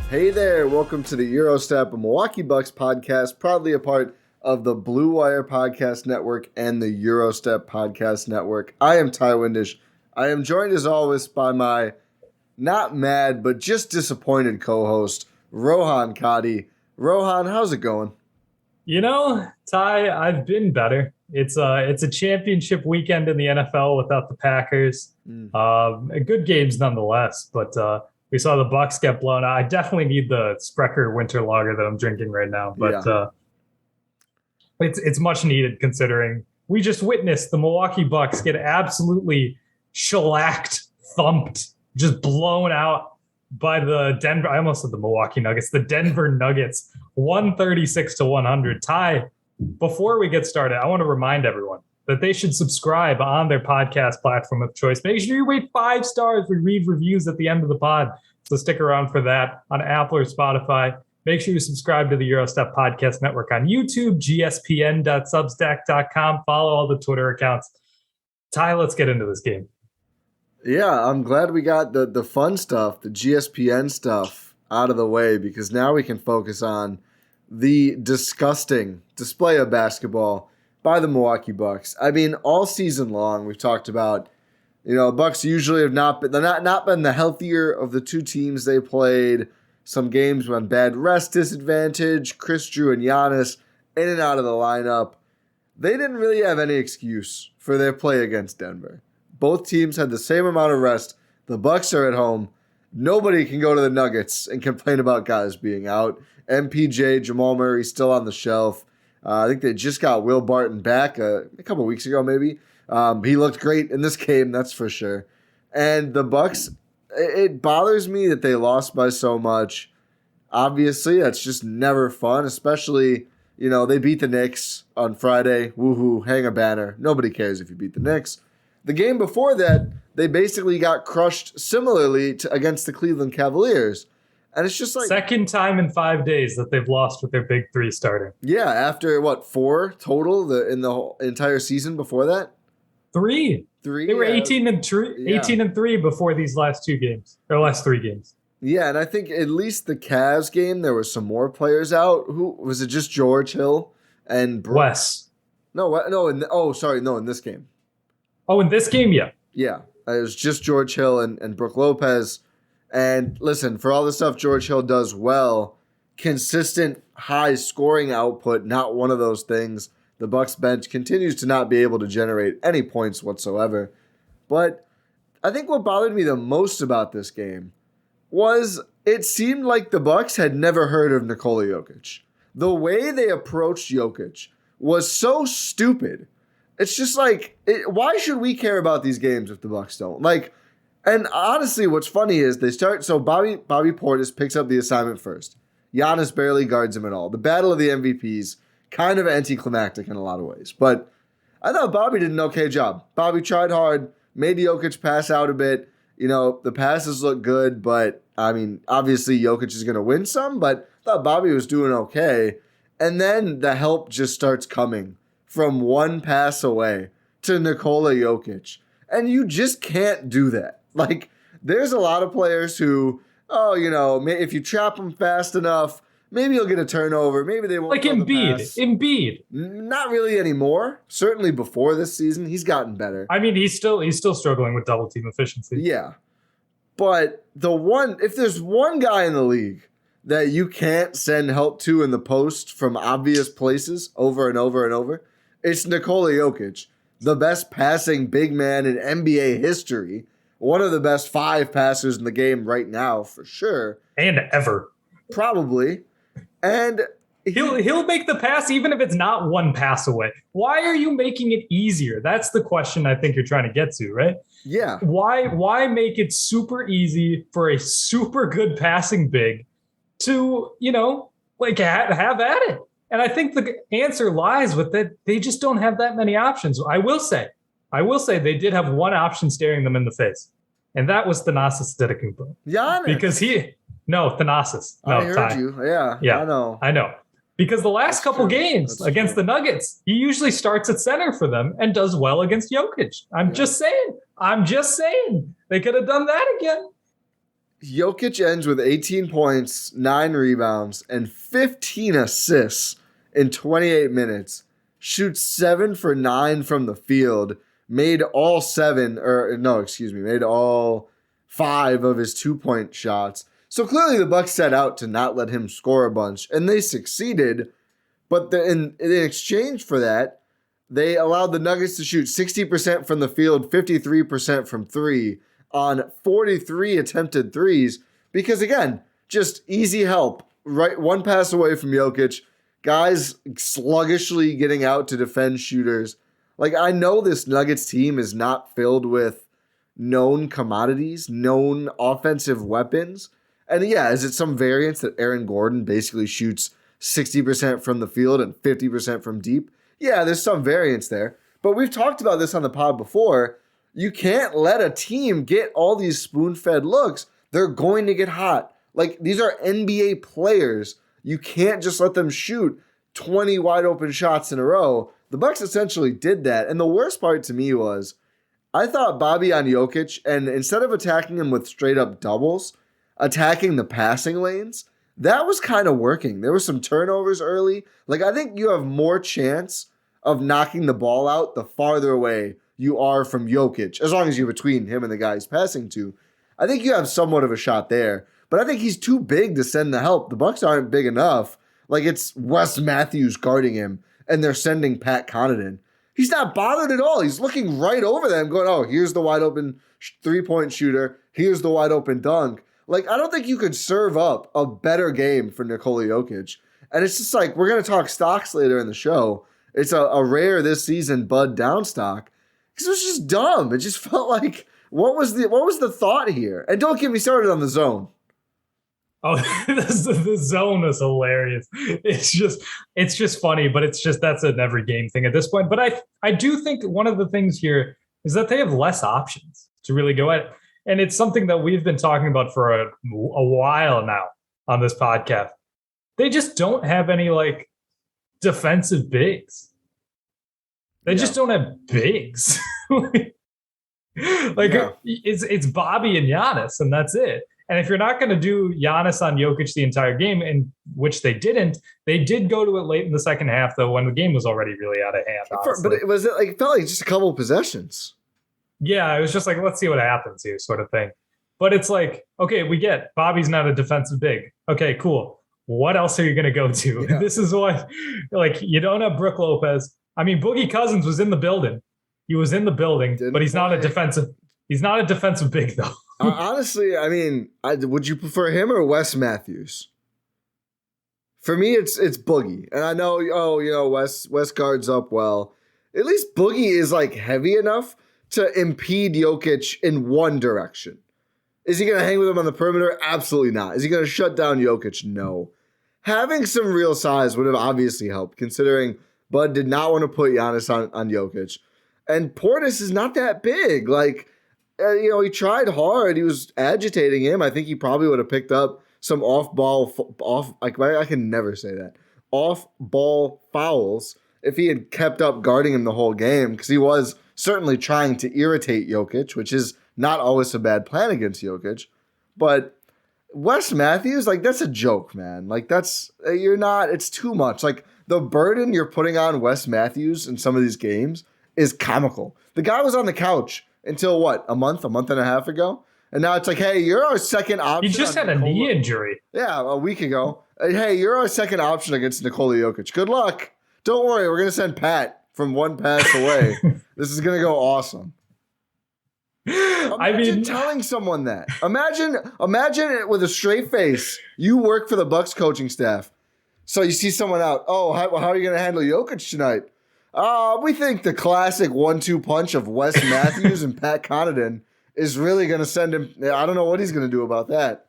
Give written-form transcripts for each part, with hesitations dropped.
Hey there, welcome to the Gyro Step, a Milwaukee Bucks podcast, proudly a part of the Blue Wire Podcast Network and the Gyro Step Podcast Network. I am Ty Windisch. I am joined as always by my not mad, but just disappointed co-host, Rohan Katti. Rohan, how's it going? You know, Ty, I've been better. It's a championship weekend in the NFL without the Packers. Good games nonetheless, but we saw the Bucks get blown out. I definitely need the Sprecher winter lager that I'm drinking right now, but it's much needed considering we just witnessed the Milwaukee Bucks get absolutely shellacked, thumped, just blown out by the Denver. I almost said the Milwaukee Nuggets, the Denver Nuggets, 136-100. Ty, before we get started, I want to remind everyone that they should subscribe on their podcast platform of choice. Make sure you rate 5 stars. We read reviews at the end of the pod, so stick around for that on Apple or Spotify. Make sure you subscribe to the Gyro Step Podcast Network on YouTube, gspn.substack.com. Follow all the Twitter accounts. Ty, let's get into this game. Yeah, I'm glad we got the fun stuff, the GSPN stuff out of the way, because now we can focus on the disgusting display of basketball by the Milwaukee Bucks. I mean, all season long, we've talked about, Bucks usually have not been the healthier of the two teams they played. Some games went bad rest disadvantage, Chris Drew and Giannis in and out of the lineup. They didn't really have any excuse for their play against Denver. Both teams had the same amount of rest. The Bucks are at home. Nobody can go to the Nuggets and complain about guys being out. MPJ, Jamal Murray still on the shelf. I think they just got Will Barton back a couple weeks ago, maybe. He looked great in this game, that's for sure. And the Bucks, it bothers me that they lost by so much. Obviously, that's just never fun, especially, they beat the Knicks on Friday. Woohoo, hang a banner. Nobody cares if you beat the Knicks. The game before that, they basically got crushed similarly against the Cleveland Cavaliers. And it's just like... Second time in 5 days that they've lost with their big three starting. Yeah, after, 4 total in the whole entire season before that? 3. They were 18-3 before these last 2 games, or last 3 games. Yeah, and I think at least the Cavs game, there were some more players out. Who was it? Just George Hill and Wes. In this game. Oh, in this game, yeah. Yeah, it was just George Hill and Brook Lopez. And listen, for all the stuff George Hill does well, consistent high scoring output, not one of those things. The Bucks bench continues to not be able to generate any points whatsoever. But I think what bothered me the most about this game was it seemed like the Bucks had never heard of Nikola Jokic. The way they approached Jokic was so stupid. It's just like, why should we care about these games if the Bucks don't? And honestly, what's funny is they start, so Bobby Portis picks up the assignment first. Giannis barely guards him at all. The battle of the MVPs, kind of anticlimactic in a lot of ways. But I thought Bobby did an okay job. Bobby tried hard, made Jokic pass out a bit. The passes look good, but, I mean, obviously Jokic is going to win some, but I thought Bobby was doing okay. And then the help just starts coming from one pass away to Nikola Jokic. And you just can't do that. There's a lot of players who, if you trap them fast enough, maybe you'll get a turnover. Maybe they won't. Like Embiid. Not really anymore. Certainly before this season, he's gotten better. I mean, he's still struggling with double team efficiency. Yeah. But if there's one guy in the league that you can't send help to in the post from obvious places over and over and over, it's Nikola Jokic, the best passing big man in NBA history, one of the best 5 passers in the game right now for sure, and ever, probably. And he'll make the pass even if it's not one pass away. Why are you making it easier? That's the question I think you're trying to get to, right? Yeah. Why make it super easy for a super good passing big to have at it? And I think the answer lies with that they just don't have that many options. I will say they did have one option staring them in the face, and that was Giannis Antetokounmpo. Giannis. Because Thanasis. No, I heard you. Yeah, I know. Because the last couple games against the Nuggets, he usually starts at center for them and does well against Jokic. I'm just saying. They could have done that again. Jokic ends with 18 points, 9 rebounds, and 15 assists in 28 minutes. Shoots 7 for 9 from the field. Made all 5 of his 2-point shots. So clearly the Bucks set out to not let him score a bunch, and they succeeded. But in exchange for that, they allowed the Nuggets to shoot 60% from the field, 53% from 3 on 43 attempted threes. Because again, just easy help. Right, one pass away from Jokic. Guys sluggishly getting out to defend shooters. Like, I know this Nuggets team is not filled with known commodities, known offensive weapons. And yeah, is it some variance that Aaron Gordon basically shoots 60% from the field and 50% from deep? Yeah, there's some variance there. But we've talked about this on the pod before. You can't let a team get all these spoon-fed looks. They're going to get hot. Like, these are NBA players. You can't just let them shoot 20 wide open shots in a row. The Bucks essentially did that. And the worst part to me was, I thought Bobby on Jokic, and instead of attacking him with straight up doubles, attacking the passing lanes, that was kind of working. There were some turnovers early. Like, I think you have more chance of knocking the ball out the farther away you are from Jokic, as long as you're between him and the guy he's passing to. I think you have somewhat of a shot there. But I think he's too big to send the help. The Bucks aren't big enough. Like, it's Wes Matthews guarding him, and they're sending Pat Connaughton. He's not bothered at all. He's looking right over them going, oh, here's the wide open 3-point shooter. Here's the wide open dunk. Like, I don't think you could serve up a better game for Nikola Jokic. And it's just like, we're going to talk stocks later in the show. It's a rare this season Bud down stock. Because it was just dumb. It just felt like, what was the thought here? And don't get me started on the zone. Oh, the zone is hilarious. It's just funny, but that's an every game thing at this point. But I do think one of the things here is that they have less options to really go at. And it's something that we've been talking about for a while now on this podcast. They just don't have any like defensive bigs. They just don't have bigs. It's Bobby and Giannis, and that's it. And if you're not going to do Giannis on Jokic the entire game, in which they didn't, they did go to it late in the second half, though, when the game was already really out of hand. But it felt like just a couple of possessions. Yeah, it was just like, let's see what happens here, sort of thing. But it's like, okay, we get Bobby's not a defensive big. Okay, cool. What else are you going to go to? Yeah. This is what, like, you don't have Brook Lopez. I mean, Boogie Cousins was in the building. He was in the building, but he's not a defensive. He's not a defensive big, though. Honestly, I mean, would you prefer him or Wes Matthews? For me, it's Boogie, and I know, Wes guards up well. At least Boogie is like heavy enough to impede Jokic in one direction. Is he going to hang with him on the perimeter? Absolutely not. Is he going to shut down Jokic? No. Having some real size would have obviously helped, considering Bud did not want to put Giannis on Jokic, and Portis is not that big. Like, he tried hard. He was agitating him. I think he probably would have picked up some I can never say that. Off-ball fouls if he had kept up guarding him the whole game, because he was certainly trying to irritate Jokic, which is not always a bad plan against Jokic. But Wes Matthews, like, that's a joke, man. Like, it's too much. Like, the burden you're putting on Wes Matthews in some of these games is comical. The guy was on the couch until what, a month and a half ago? And now it's like, hey, you're our second option. He just had a knee injury. Yeah, a week ago. Hey, you're our second option against Nikola Jokic. Good luck. Don't worry, we're going to send Pat from one pass away. This is going to go awesome. Imagine telling someone that. Imagine it with a straight face. You work for the Bucks coaching staff. So you see someone out. Oh, how are you going to handle Jokic tonight? We think the classic 1-2 punch of Wes Matthews and Pat Connaughton is really going to send him. I don't know what he's going to do about that.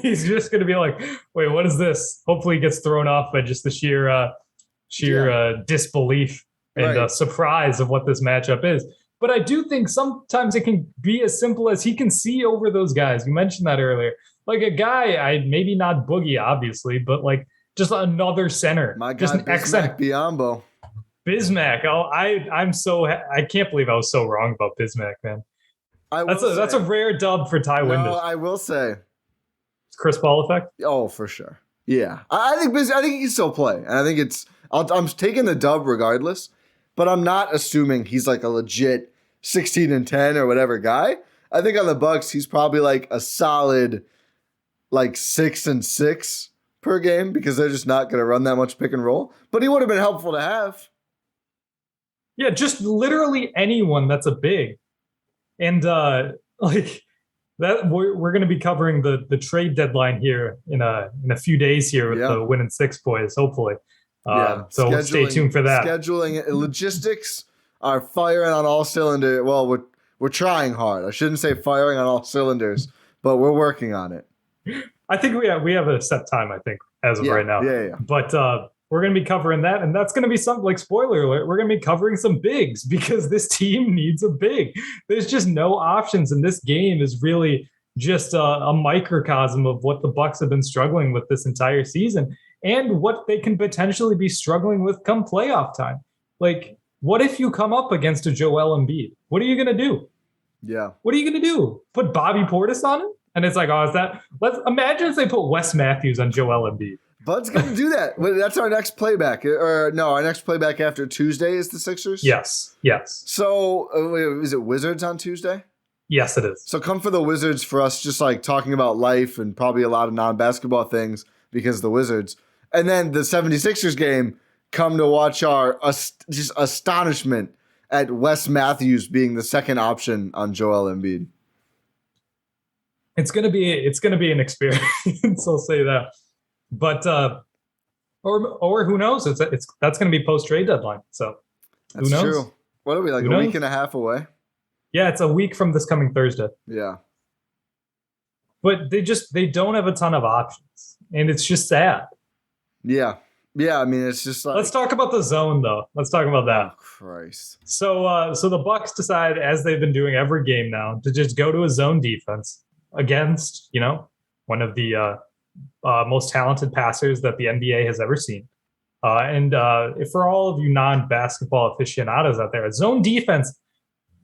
He's just going to be like, wait, what is this? Hopefully he gets thrown off by just the sheer disbelief and surprise of what this matchup is. But I do think sometimes it can be as simple as he can see over those guys. You mentioned that earlier. Like a guy, maybe not Boogie, obviously, but like just another center. My God, just an Bismack Biyombo. Bismack. I can't believe I was so wrong about Bismack, man. That's a rare dub for Ty Windisch. No, I will say. Chris Paul effect? Oh, for sure. Yeah. I think he can still play. And I think I'm taking the dub regardless, but I'm not assuming he's like a legit 16-10 or whatever guy. I think on the Bucks, he's probably like a solid like 6-6 per game because they're just not going to run that much pick and roll. But he would have been helpful to have. Yeah, just literally anyone that's a big. And like that, we're going to be covering the trade dedeadline here in a few days here with the Win in 6 boys, hopefully. So stay tuned for that. Scheduling logistics are firing on all cylinders. Well, we're trying hard. I shouldn't say firing on all cylinders, but we're working on it. I think we have a set time, I think, as of right now. Yeah. But we're going to be covering that, and that's going to be something like, spoiler alert, we're going to be covering some bigs because this team needs a big. There's just no options, and this game is really just a microcosm of what the Bucks have been struggling with this entire season and what they can potentially be struggling with come playoff time. Like, what if you come up against a Joel Embiid? What are you going to do? Yeah. What are you going to do? Put Bobby Portis on it? And it's like, oh, is that? Let's imagine if they put Wes Matthews on Joel Embiid. Bud's going to do that. That's our next playback. Or no, our next playback after Tuesday is the Sixers? Yes. So is it Wizards on Tuesday? Yes, it is. So come for the Wizards for us just like talking about life and probably a lot of non-basketball things because of the Wizards. And then the 76ers game, come to watch our just astonishment at Wes Matthews being the second option on Joel Embiid. It's gonna be an experience. I'll say that. But or who knows? That's gonna be post trade deadline. So that's who knows? True. What are we like a week and a half away? Yeah, it's a week from this coming Thursday. Yeah. But they don't have a ton of options, and it's just sad. Yeah. I mean, it's just like. Let's talk about the zone, though. Let's talk about that. Oh, Christ. So the Bucks decide, as they've been doing every game now, to just go to a zone defense against, one of the most talented passers that the NBA has ever seen. And for all of you non-basketball aficionados out there, a zone defense,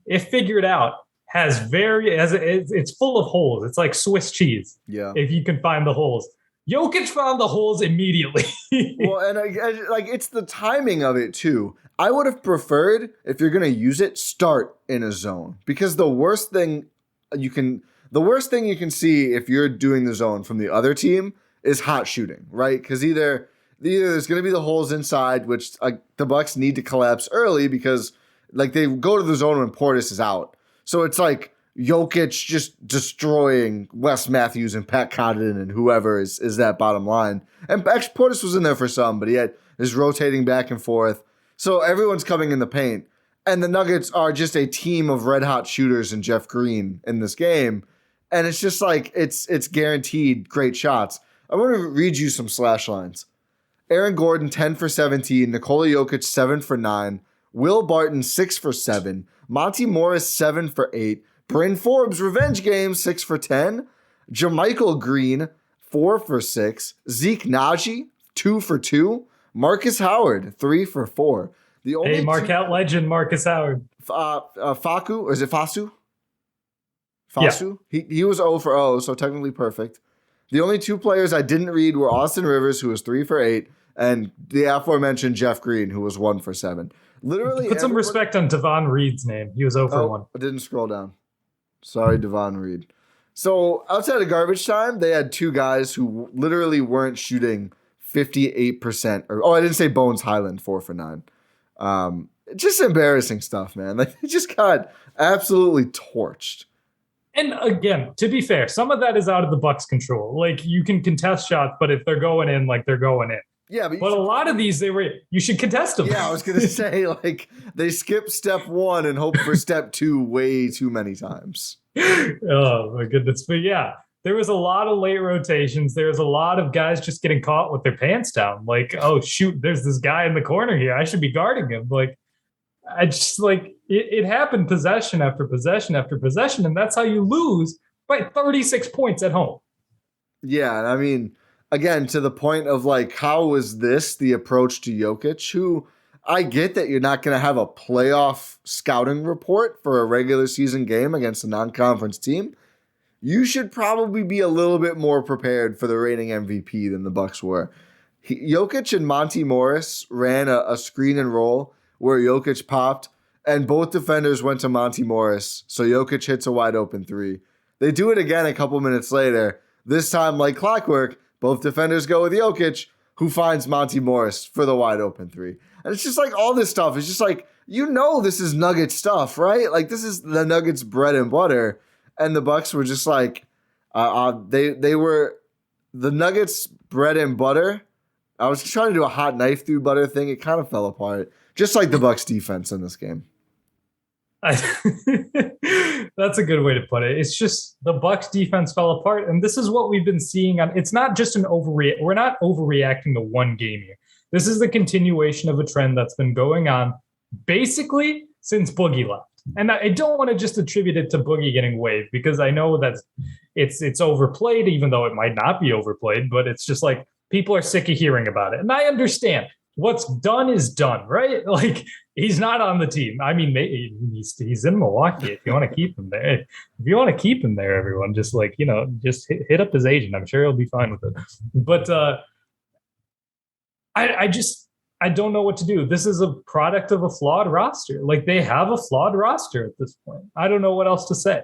if figured out, it's full of holes. It's like Swiss cheese. Yeah. If you can find the holes. Jokic found the holes immediately. Well, and like it's the timing of it too. I would have preferred, if you're going to use it, start in a zone, because the worst thing you can see if you're doing the zone from the other team is hot shooting, right? Because either there's going to be the holes inside, which the Bucks need to collapse early because like they go to the zone when Portis is out, so it's like Jokic just destroying Wes Matthews and Pat Connaughton and whoever is that bottom line. And Portis was in there for some, but he is rotating back and forth. So everyone's coming in the paint. And the Nuggets are just a team of red hot shooters and Jeff Green in this game. And it's just like, it's guaranteed great shots. I want to read you some slash lines. Aaron Gordon, 10 for 17. Nikola Jokic, 7 for 9. Will Barton, 6 for 7. Monty Morris, 7 for 8. Bryn Forbes, revenge game, 6 for 10. Jermichael Green, 4 for 6. Zeke Naji, 2 for 2. Marcus Howard, 3 for 4. Marquette legend Marcus Howard. Facu, or is it Fasu? Fasu? Yeah. He was 0 for 0, so technically perfect. The only two players I didn't read were Austin Rivers, who was 3 for 8, and the aforementioned Jeff Green, who was 1 for 7. Literally, put some respect on Devon Reed's name. He was 0 for 1. I didn't scroll down. Sorry, Devon Reed. So outside of garbage time, they had two guys who literally weren't shooting 58%. I didn't say Bones Highland, 4 for 9. Just embarrassing stuff, man. Like, they just got absolutely torched. And again, to be fair, some of that is out of the Bucks' control. Like, you can contest shots, but if they're going in, like, they're going in. Yeah, but a lot of these, you should contest them. Yeah, I was going to say, like, they skipped step 1 and hope for step 2 way too many times. Oh, my goodness. But yeah, there was a lot of late rotations. There was a lot of guys just getting caught with their pants down. Like, oh, shoot, there's this guy in the corner here. I should be guarding him. Like, I just, like, it happened possession after possession after possession, and that's how you lose by 36 points at home. Yeah, and I mean, again, to the point of, like, how was this the approach to Jokic, who I get that you're not going to have a playoff scouting report for a regular season game against a non-conference team. You should probably be a little bit more prepared for the reigning MVP than the Bucks were. Jokic and Monty Morris ran a screen and roll where Jokic popped, and both defenders went to Monty Morris, so Jokic hits a wide open three. They do it again a couple minutes later. This time, like clockwork, both defenders go with Jokic, who finds Monty Morris for the wide open three. And it's just like all this stuff. It's just like, this is Nuggets stuff, right? Like this is the Nuggets bread and butter. And the Bucks were just like, they were the Nuggets bread and butter. I was trying to do a hot knife through butter thing. It kind of fell apart. Just like the Bucks defense in this game. That's a good way to put it. It's just the Bucks defense fell apart, and this is what we've been seeing. It's not just we're not overreacting to one game here. This is the continuation of a trend that's been going on basically since Boogie left. And I don't want to just attribute it to Boogie getting waived, because I know that it's overplayed, even though it might not be overplayed, but it's just like people are sick of hearing about it. And I understand. What's done is done, right? Like, he's not on the team. I mean, he's in Milwaukee. If you want to keep him there, everyone, just just hit up his agent. I'm sure he'll be fine with it. But I don't know what to do. This is a product of a flawed roster. Like, they have a flawed roster at this point. I don't know what else to say.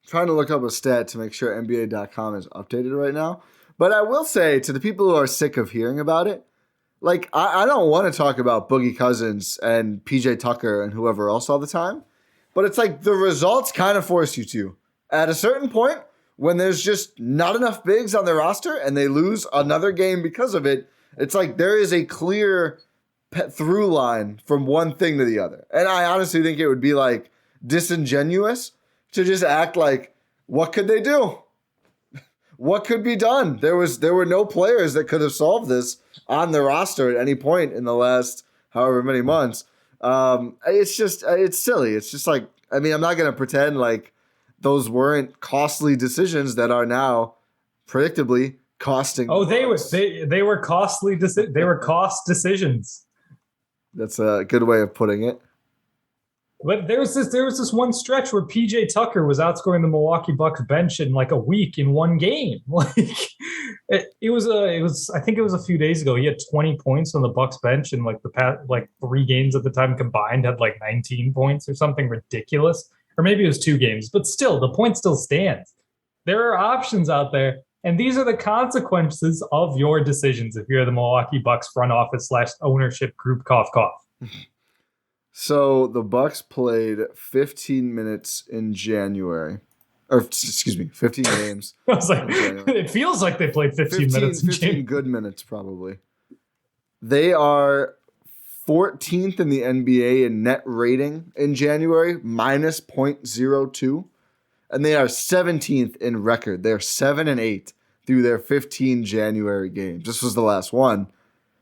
Trying to look up a stat to make sure NBA.com is updated right now. But I will say to the people who are sick of hearing about it, like, I don't want to talk about Boogie Cousins and PJ Tucker and whoever else all the time. But it's like the results kind of force you to. At a certain point, when there's just not enough bigs on their roster and they lose another game because of it, it's like there is a clear through line from one thing to the other. And I honestly think it would be like disingenuous to just act like, what could they do? What could be done? There were no players that could have solved this on the roster at any point in the last however many months. It's silly. It's just like, I mean, I'm not going to pretend like those weren't costly decisions that are now predictably costing. Oh, they were costly. They were cost decisions. That's a good way of putting it. But there was this one stretch where PJ Tucker was outscoring the Milwaukee Bucks bench in like a week in one game. Like it was I think it was a few days ago. He had 20 points on the Bucks bench, and like the past 3 games at the time combined had like 19 points or something ridiculous. Or maybe it was 2 games, but still the point still stands. There are options out there, and these are the consequences of your decisions if you're the Milwaukee Bucks front office / ownership group. Cough, cough. So the Bucks played 15 minutes in January. Or, excuse me, 15 games. I was like, it feels like they played 15 minutes in 15 good minutes, probably. They are 14th in the NBA in net rating in January, minus 0.02. And they are 17th in record. They're 7-8 through their 15 January games. This was the last one.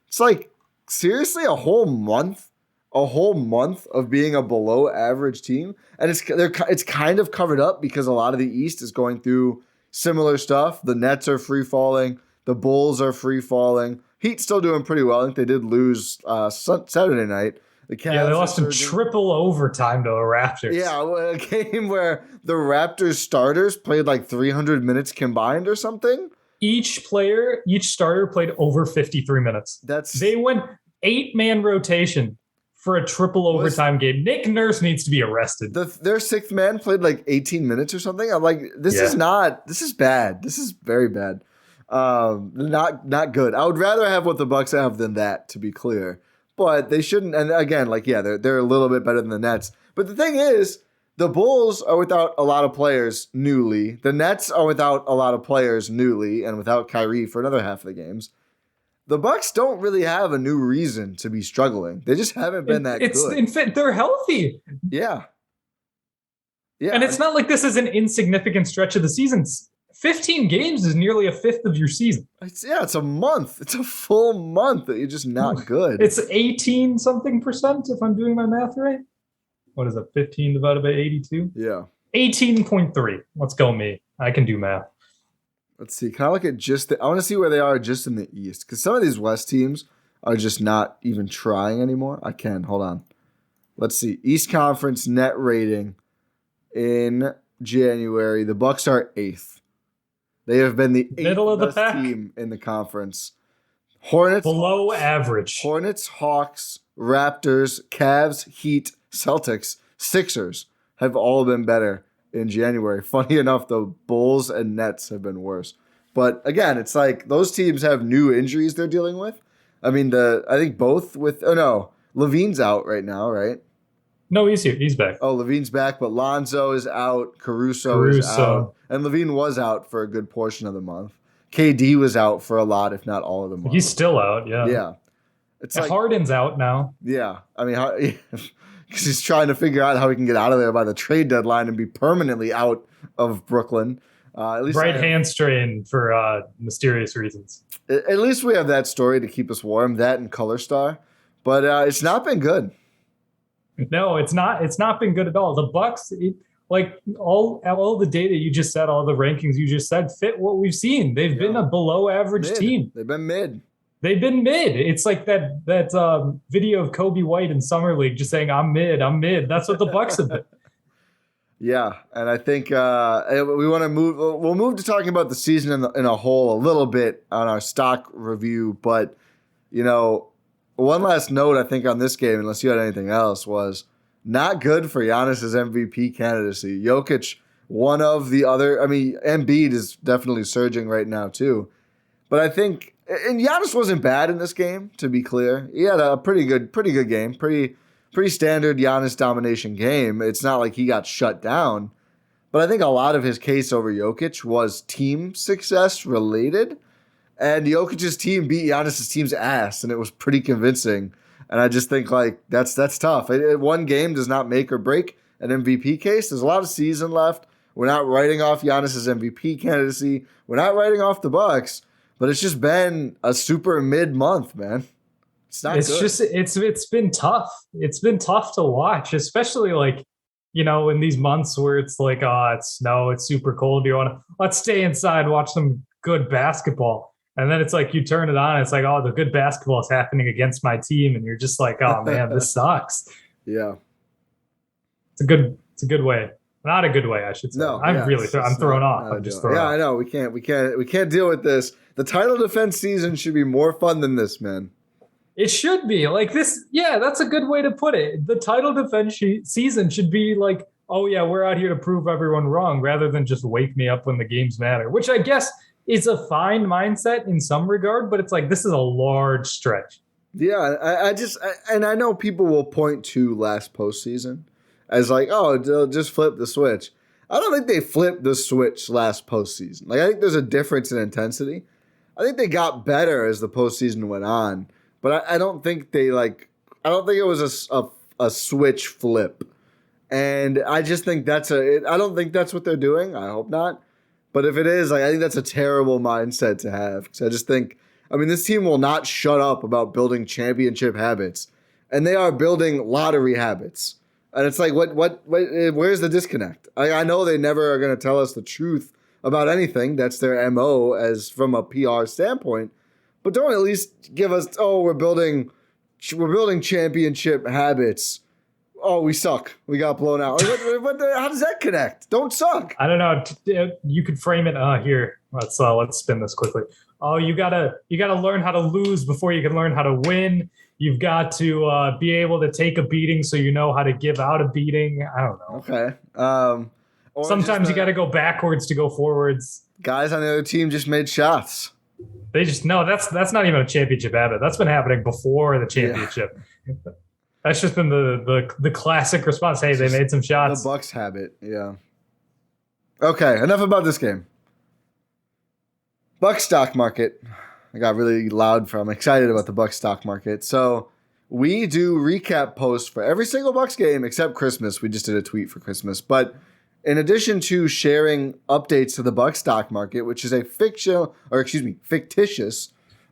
It's like, seriously, a whole month of being a below average team, and it's kind of covered up because a lot of the East is going through similar stuff. The Nets are free falling, the Bulls are free falling. Heat still doing pretty well. I think they did lose Saturday night. The Cavs they lost in triple overtime to the Raptors. Yeah, a game where the Raptors starters played like 300 minutes combined or something. Each starter played over 53 minutes. They went 8-man rotation for a triple overtime game. Nick Nurse needs to be arrested. Their 6th man played like 18 minutes or something. I'm like, this is bad. This is very bad. Not good. I would rather have what the Bucks have than that, to be clear. But they shouldn't. And again, they're a little bit better than the Nets. But the thing is, the Bulls are without a lot of players newly. The Nets are without a lot of players newly and without Kyrie for another half of the games. The Bucks don't really have a new reason to be struggling. They just haven't been that good. In fact, they're healthy. Yeah. And it's not like this is an insignificant stretch of the season. 15 games is nearly a fifth of your season. It's a month. It's a full month that you're just not good. It's 18% if I'm doing my math right. What is it? 15 divided by 82? Yeah. 18.3. Let's go me. I can do math. Let's see. Can I look at I want to see where they are just in the East, because some of these West teams are just not even trying anymore. I can. Hold on. Let's see. East Conference net rating in January. The Bucks are 8th. They have been the middle of the best pack team in the conference. Hornets, below average. Hornets, Hawks, Raptors, Cavs, Heat, Celtics, Sixers have all been better in January. Funny enough, the Bulls and Nets have been worse. But again, it's like those teams have new injuries they're dealing with. I mean, I think both with Levine's out right now, right? No, he's here. He's back. Oh, Levine's back, but Lonzo is out. Caruso is out. And Levine was out for a good portion of the month. KD was out for a lot, if not all of the month. He's still out, yeah. Yeah. It's like Harden's out now. Yeah. I mean, because he's trying to figure out how he can get out of there by the trade deadline and be permanently out of Brooklyn. At least right hand strain for mysterious reasons. At least we have that story to keep us warm, that and Color Star. But it's not been good. No, it's not. It's not been good at all. The Bucks, all the data you just said, all the rankings you just said, fit what we've seen. They've been a below average team. They've been mid. It's like that video of Kobe White in Summer League just saying, "I'm mid, I'm mid." That's what the Bucks have been. Yeah, and I think we want to move. We'll move to talking about the season in a whole a little bit on our stock review. But one last note I think on this game, unless you had anything else, was not good for Giannis's MVP candidacy. Jokic, one of the other. I mean, Embiid is definitely surging right now too. But I think, and Giannis wasn't bad in this game. To be clear, he had a pretty good game. Pretty standard Giannis domination game. It's not like he got shut down. But I think a lot of his case over Jokic was team success related. And Jokic's team beat Giannis's team's ass, and it was pretty convincing. And I just think that's tough. One game does not make or break an MVP case. There's a lot of season left. We're not writing off Giannis's MVP candidacy. We're not writing off the Bucks. But it's just been a super mid-month, man. It's been tough. It's been tough to watch, especially in these months where it's like, it's snow, it's super cold. Let's stay inside, watch some good basketball. And then it's like you turn it on, it's like, the good basketball is happening against my team, and you're just like, oh man, this sucks. Yeah. It's a good way. Not a good way, I should say. No, I'm thrown off. I'm just thrown off. I know. We can't deal with this. The title defense season should be more fun than this, man. It should be like this. Yeah, that's a good way to put it. The title defense season should be like, oh yeah, we're out here to prove everyone wrong, rather than just wake me up when the games matter, which I guess is a fine mindset in some regard, but it's like, this is a large stretch. Yeah, I know people will point to last postseason as like, they'll just flip the switch. I don't think they flipped the switch last postseason. I think there's a difference in intensity. I think they got better as the postseason went on. But I don't think I don't think it was a switch flip. And I just think I don't think that's what they're doing. I hope not. But if it is, I think that's a terrible mindset to have. Because I just think, this team will not shut up about building championship habits. And they are building lottery habits. And it's like, where's the disconnect? I know they never are going to tell us the truth about anything. That's their MO as from a PR standpoint. But don't at least give us, we're building championship habits. Oh, we suck. We got blown out. How does that connect? Don't suck. I don't know. You could frame it here. Let's spin this quickly. Oh, you gotta learn how to lose before you can learn how to win. You've got to be able to take a beating so you know how to give out a beating. I don't know. Okay. Sometimes you got to go backwards to go forwards. Guys on the other team just made shots. They just that's not even a championship habit. That's been happening before the championship. Yeah. That's just been the classic response. Hey, they made some shots. The Bucks habit, yeah. Okay, enough about this game. Bucks stock market. I got really loud I'm excited about the Bucks stock market. So we do recap posts for every single Bucks game except Christmas. We just did a tweet for Christmas, but in addition to sharing updates to the Bucks stock market, which is a fictitious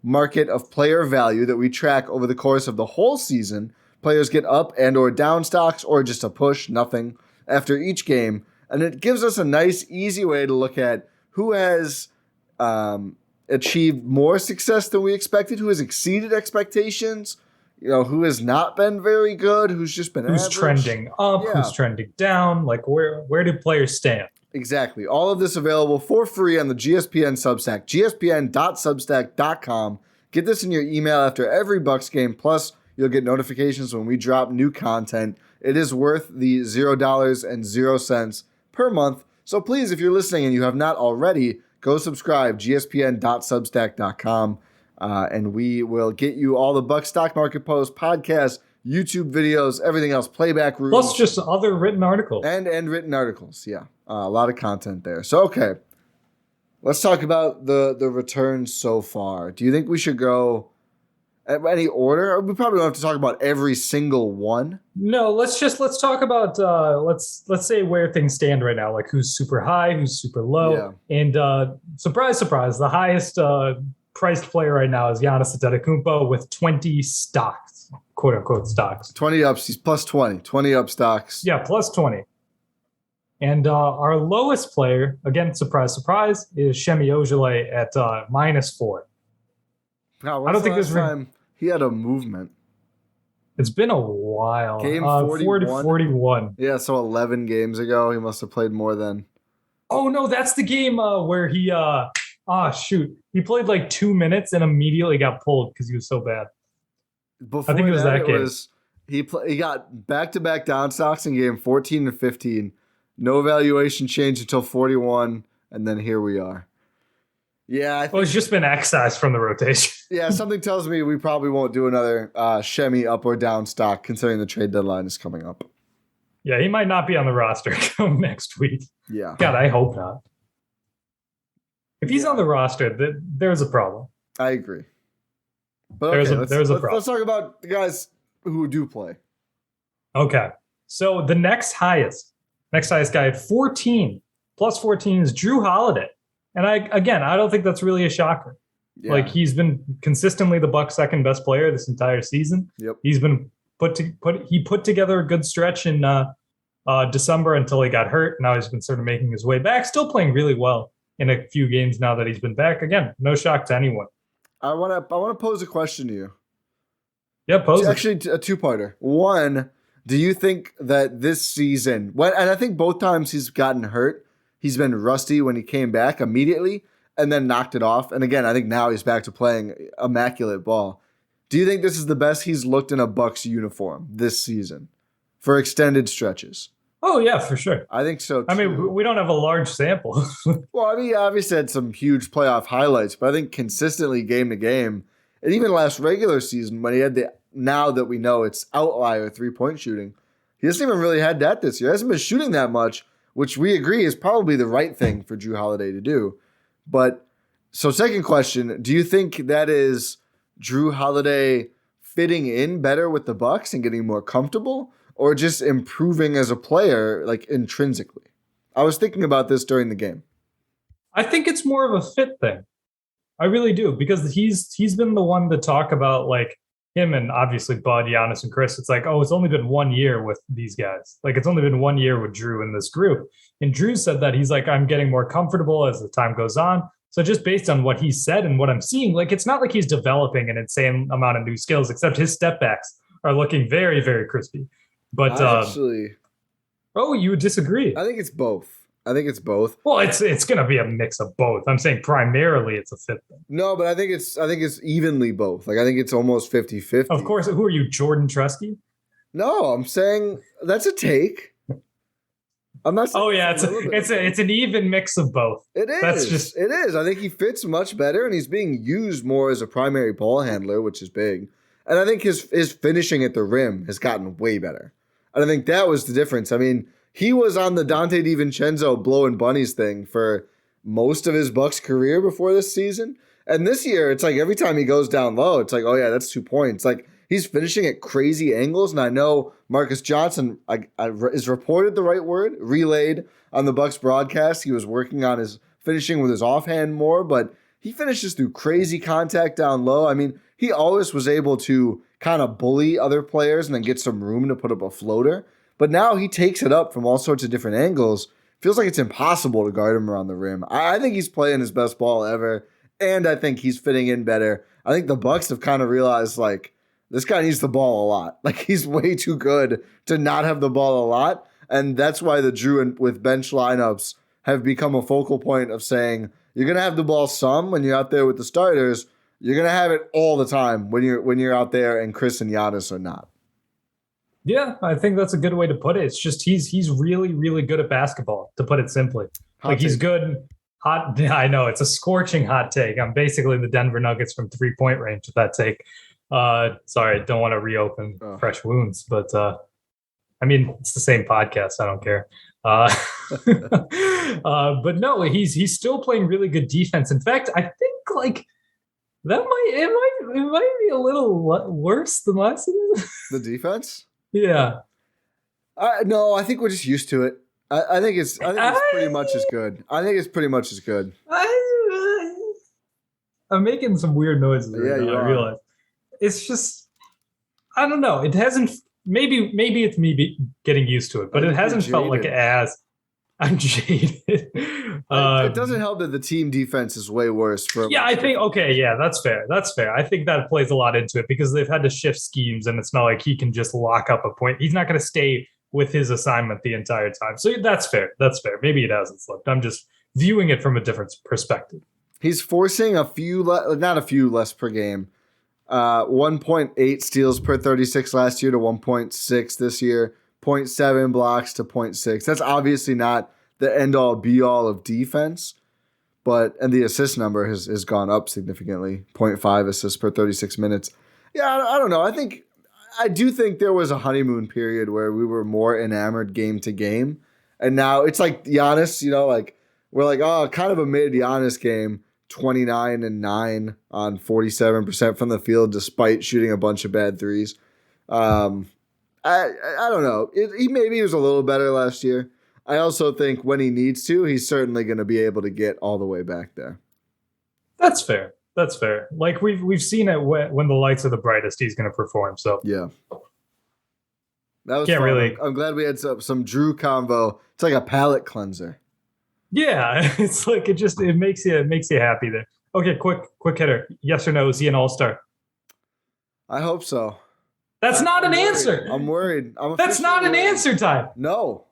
market of player value that we track over the course of the whole season, players get up and or down stocks or just a push, nothing, after each game. And it gives us a nice, easy way to look at who has achieved more success than we expected, who has exceeded expectations, who has not been very good, who's just been who's average. Trending up, who's trending down. Like where do players stand? Exactly. All of this available for free on the GSPN Substack, gspn.substack.com. Get this in your email after every Bucks game. Plus, you'll get notifications when we drop new content. It is worth the $0.00 per month. So please, if you're listening and you have not already, go subscribe, gspn.substack.com. And we will get you all the Bucks stock market posts, podcasts, YouTube videos, everything else, playback rooms. Plus just other written articles. And written articles, yeah. A lot of content there. So, okay. Let's talk about the returns so far. Do you think we should go at any order? We probably don't have to talk about every single one. No, let's talk about let's say where things stand right now, like who's super high, who's super low. Yeah. And surprise, surprise, the highest priced player right now is Giannis Antetokounmpo with 20 stocks, quote unquote stocks. 20 ups, he's plus 20. 20 up stocks. Yeah, plus 20. And our lowest player, again, surprise, surprise, is Semi Ojeleye at -4. Wow, I don't think this time he had a movement. It's been a while. Game 41? 41. Yeah, so 11 games ago. He must have played more then. Oh, no, that's the game where he, he played like 2 minutes and immediately got pulled because he was so bad. Before I think it was that game. He got back-to-back down stocks in game 14 and 15. No valuation change until 41, and then here we are. Yeah, it's just been excised from the rotation. Yeah, something tells me we probably won't do another Shemi up or down stock, considering the trade deadline is coming up. Yeah, he might not be on the roster come next week. Yeah. God, I hope not. If he's on the roster, there's a problem. I agree. But okay, there's a problem. Let's talk about the guys who do play. Okay. So the next highest guy at 14, plus 14 is Jrue Holiday. And I don't think that's really a shocker. Yeah. Like he's been consistently the Bucks' second best player this entire season. Yep. He's been put together a good stretch in December until he got hurt. Now he's been sort of making his way back, still playing really well in a few games now that he's been back. Again, no shock to anyone. I want to pose a question to you. Yeah, pose it. Actually, a two-parter. One, do you think that this season, and I think both times he's gotten hurt, he's been rusty when he came back immediately and then knocked it off. And again, I think now he's back to playing immaculate ball. Do you think this is the best he's looked in a Bucks uniform this season for extended stretches? Oh, yeah, for sure. I think so, too. I mean, we don't have a large sample. Well, I mean, he obviously had some huge playoff highlights, but I think consistently game to game, and even last regular season when he had now that we know it's outlier three-point shooting, he hasn't even really had that this year. He hasn't been shooting that much, which we agree is probably the right thing for Jrue Holiday to do. But, so second question, do you think that is Jrue Holiday fitting in better with the Bucks and getting more comfortable, or just improving as a player, like intrinsically? I was thinking about this during the game. I think it's more of a fit thing. I really do, because he's been the one to talk about, like, him and obviously Bud, Giannis, and Chris. It's like, oh, it's only been 1 year with these guys. Like, it's only been 1 year with Jrue in this group. And Jrue said that he's like, I'm getting more comfortable as the time goes on. So just based on what he said and what I'm seeing, like, it's not like he's developing an insane amount of new skills, except his step backs are looking very, very crispy. But actually, oh, you would disagree? I think it's both. Well, it's going to be a mix of both. I'm saying primarily it's a fit thing. No, but I think it's evenly both. Like, I think it's almost 50-50. Of course. Who are you, Jordan Tresky? No, I'm saying that's a take. I'm not saying. Oh yeah, it's an even mix of both. It is. It is. I think he fits much better, and he's being used more as a primary ball handler, which is big. And I think his finishing at the rim has gotten way better. And I think that was the difference. I mean, he was on the Dante DiVincenzo blowing bunnies thing for most of his Bucks career before this season. And this year, it's like every time he goes down low, it's like, oh yeah, that's 2 points. Like, he's finishing at crazy angles. And I know Marcus Johnson is reported the right word, relayed on the Bucks broadcast. He was working on his finishing with his offhand more, but he finishes through crazy contact down low. I mean, he always was able to kind of bully other players and then get some room to put up a floater. But now he takes it up from all sorts of different angles. Feels like it's impossible to guard him around the rim. I think he's playing his best ball ever. And I think he's fitting in better. I think the Bucks have kind of realized, like, this guy needs the ball a lot. Like, he's way too good to not have the ball a lot. And that's why the Drew with bench lineups have become a focal point of saying, you're going to have the ball some when you're out there with the starters. You're going to have it all the time when you're out there and Chris and Giannis are not. Yeah, I think that's a good way to put it. It's just he's really, really good at basketball, to put it simply. He's good. Hot. I know it's a scorching hot take. I'm basically the Denver Nuggets from 3-point range with that take. Sorry, don't want to reopen fresh wounds, but I mean, it's the same podcast. I don't care. But no, he's still playing really good defense. In fact, I think like that might be a little worse than last season. The defense? Yeah. No, I think we're just used to it. I think it's pretty much as good. I think it's pretty much as good. I'm making some weird noises right now, I realize. It's just, I don't know. It hasn't, maybe it's me getting used to it, but it hasn't felt like as I'm jaded. It doesn't help that the team defense is way worse. I think, that's fair. That's fair. I think that plays a lot into it because they've had to shift schemes and it's not like he can just lock up a point. He's not going to stay with his assignment the entire time. So that's fair. That's fair. Maybe it hasn't slipped. I'm just viewing it from a different perspective. He's forcing not a few less per game. 1.8 steals per 36 last year to 1.6 this year. 0.7 blocks to 0.6. That's obviously not the end-all, be-all of defense, and the assist number has gone up significantly. 0.5 assists per 36 minutes. Yeah, I don't know. I do think there was a honeymoon period where we were more enamored game to game. And now it's like Giannis, like we're like, oh, kind of a mid Giannis game, 29-9 on 47% from the field, despite shooting a bunch of bad threes. I don't know. Maybe he was a little better last year. I also think when he needs to, he's certainly going to be able to get all the way back there. That's fair. That's fair. Like we've seen it when the lights are the brightest, he's going to perform. So yeah, that was fun. Really. I'm glad we had some Drew convo. It's like a palate cleanser. Yeah, it's like it makes you happy there. Okay, quick hitter. Yes or no? Is he an all-star? I hope so. That's not an answer. I'm worried. That's not an answer, Ty. No.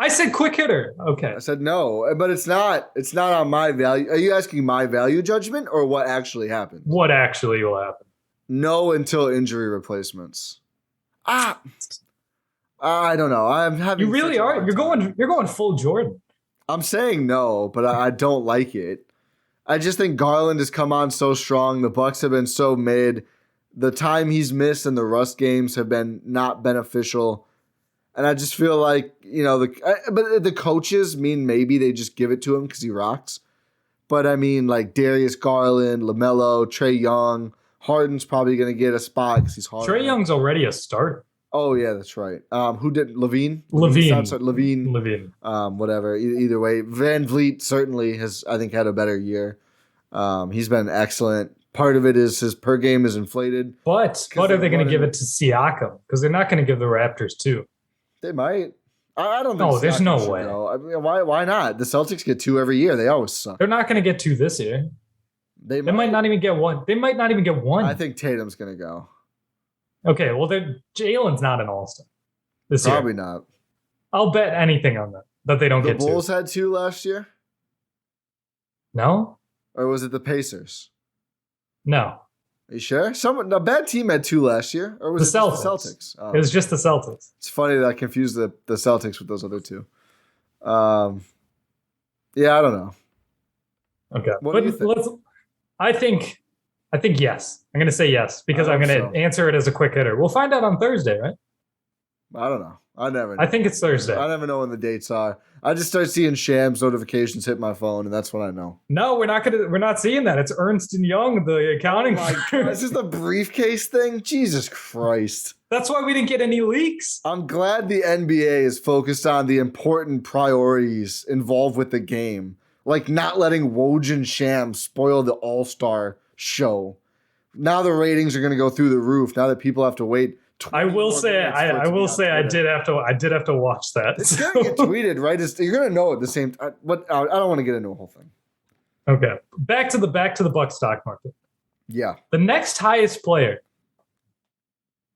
I said quick hitter. Okay. I said no, but it's not on my value. Are you asking my value judgment or what actually happened? What actually will happen? No until injury replacements. I don't know. I'm having. You really are. You're going full Jordan. I'm saying no, but I don't like it. I just think Garland has come on so strong. The Bucks have been so mid. The time he's missed in the rust games have been not beneficial. And I just feel like, but the coaches mean maybe they just give it to him because he rocks. But I mean, like Darius Garland, LaMelo, Trae Young, Harden's probably going to get a spot because he's Harden. Trae Young's already a starter. Oh, yeah, that's right. Who did Levine? Levine. Whatever. Either way, Van Vliet certainly has, I think, had a better year. He's been excellent. Part of it is his per game is inflated. But are they going to give it to Siakam? Because they're not going to give the Raptors two. They might. I don't think. No, there's no way. I mean, why not? The Celtics get two every year. They always suck. They're not going to get two this year. They might not even get one. I think Tatum's going to go. Okay, well, Jalen's not an all-star this year. Probably not. I'll bet anything on that they don't get two. The Bulls had two last year? No? Or was it the Pacers? No. Are you sure? A bad team had two last year, or was it the Celtics? Oh. It was just the Celtics. It's funny that I confused the Celtics with those other two. Yeah, I don't know. Okay, what do you think? I think yes. I'm going to say yes because I'm going to answer it as a quick hitter. We'll find out on Thursday, right? I don't know. I never know. I think it's Thursday. I never know when the dates are. I just start seeing Shams notifications hit my phone, and that's when I know. No, we're not seeing that. It's Ernst & Young, the accounting firm. Is this the briefcase thing? Jesus Christ. That's why we didn't get any leaks. I'm glad the NBA is focused on the important priorities involved with the game, like not letting Woj and Shams spoil the All-Star show. Now the ratings are going to go through the roof. Now that people have to wait. I will say I did have to watch that. It's going to get tweeted, right? You're going to know at the same time. But I don't want to get into a whole thing. Okay. Back to the Bucks stock market. Yeah. The next highest player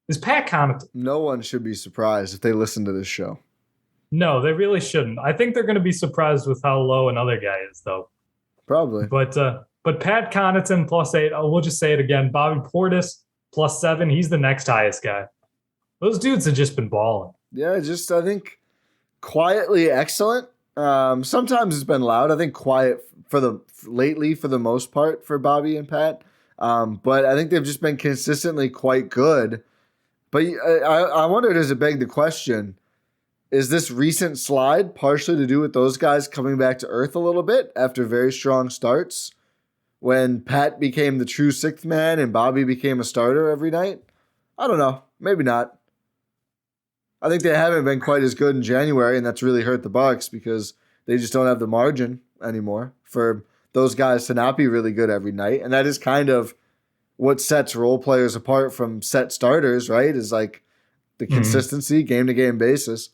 is Pat Connaughton. No one should be surprised if they listen to this show. No, they really shouldn't. I think they're going to be surprised with how low another guy is, though. Probably. But Pat Connaughton +8. We'll just say it again. Bobby Portis +7. He's the next highest guy. Those dudes have just been balling. Yeah, I think quietly excellent. Sometimes it's been loud. I think quiet lately for the most part for Bobby and Pat. But I think they've just been consistently quite good. But I wonder, does it beg the question, is this recent slide partially to do with those guys coming back to earth a little bit after very strong starts when Pat became the true sixth man and Bobby became a starter every night? I don't know. Maybe not. I think they haven't been quite as good in January, and that's really hurt the Bucks because they just don't have the margin anymore for those guys to not be really good every night. And that is kind of what sets role players apart from set starters, right? Is like the consistency, game-to-game basis.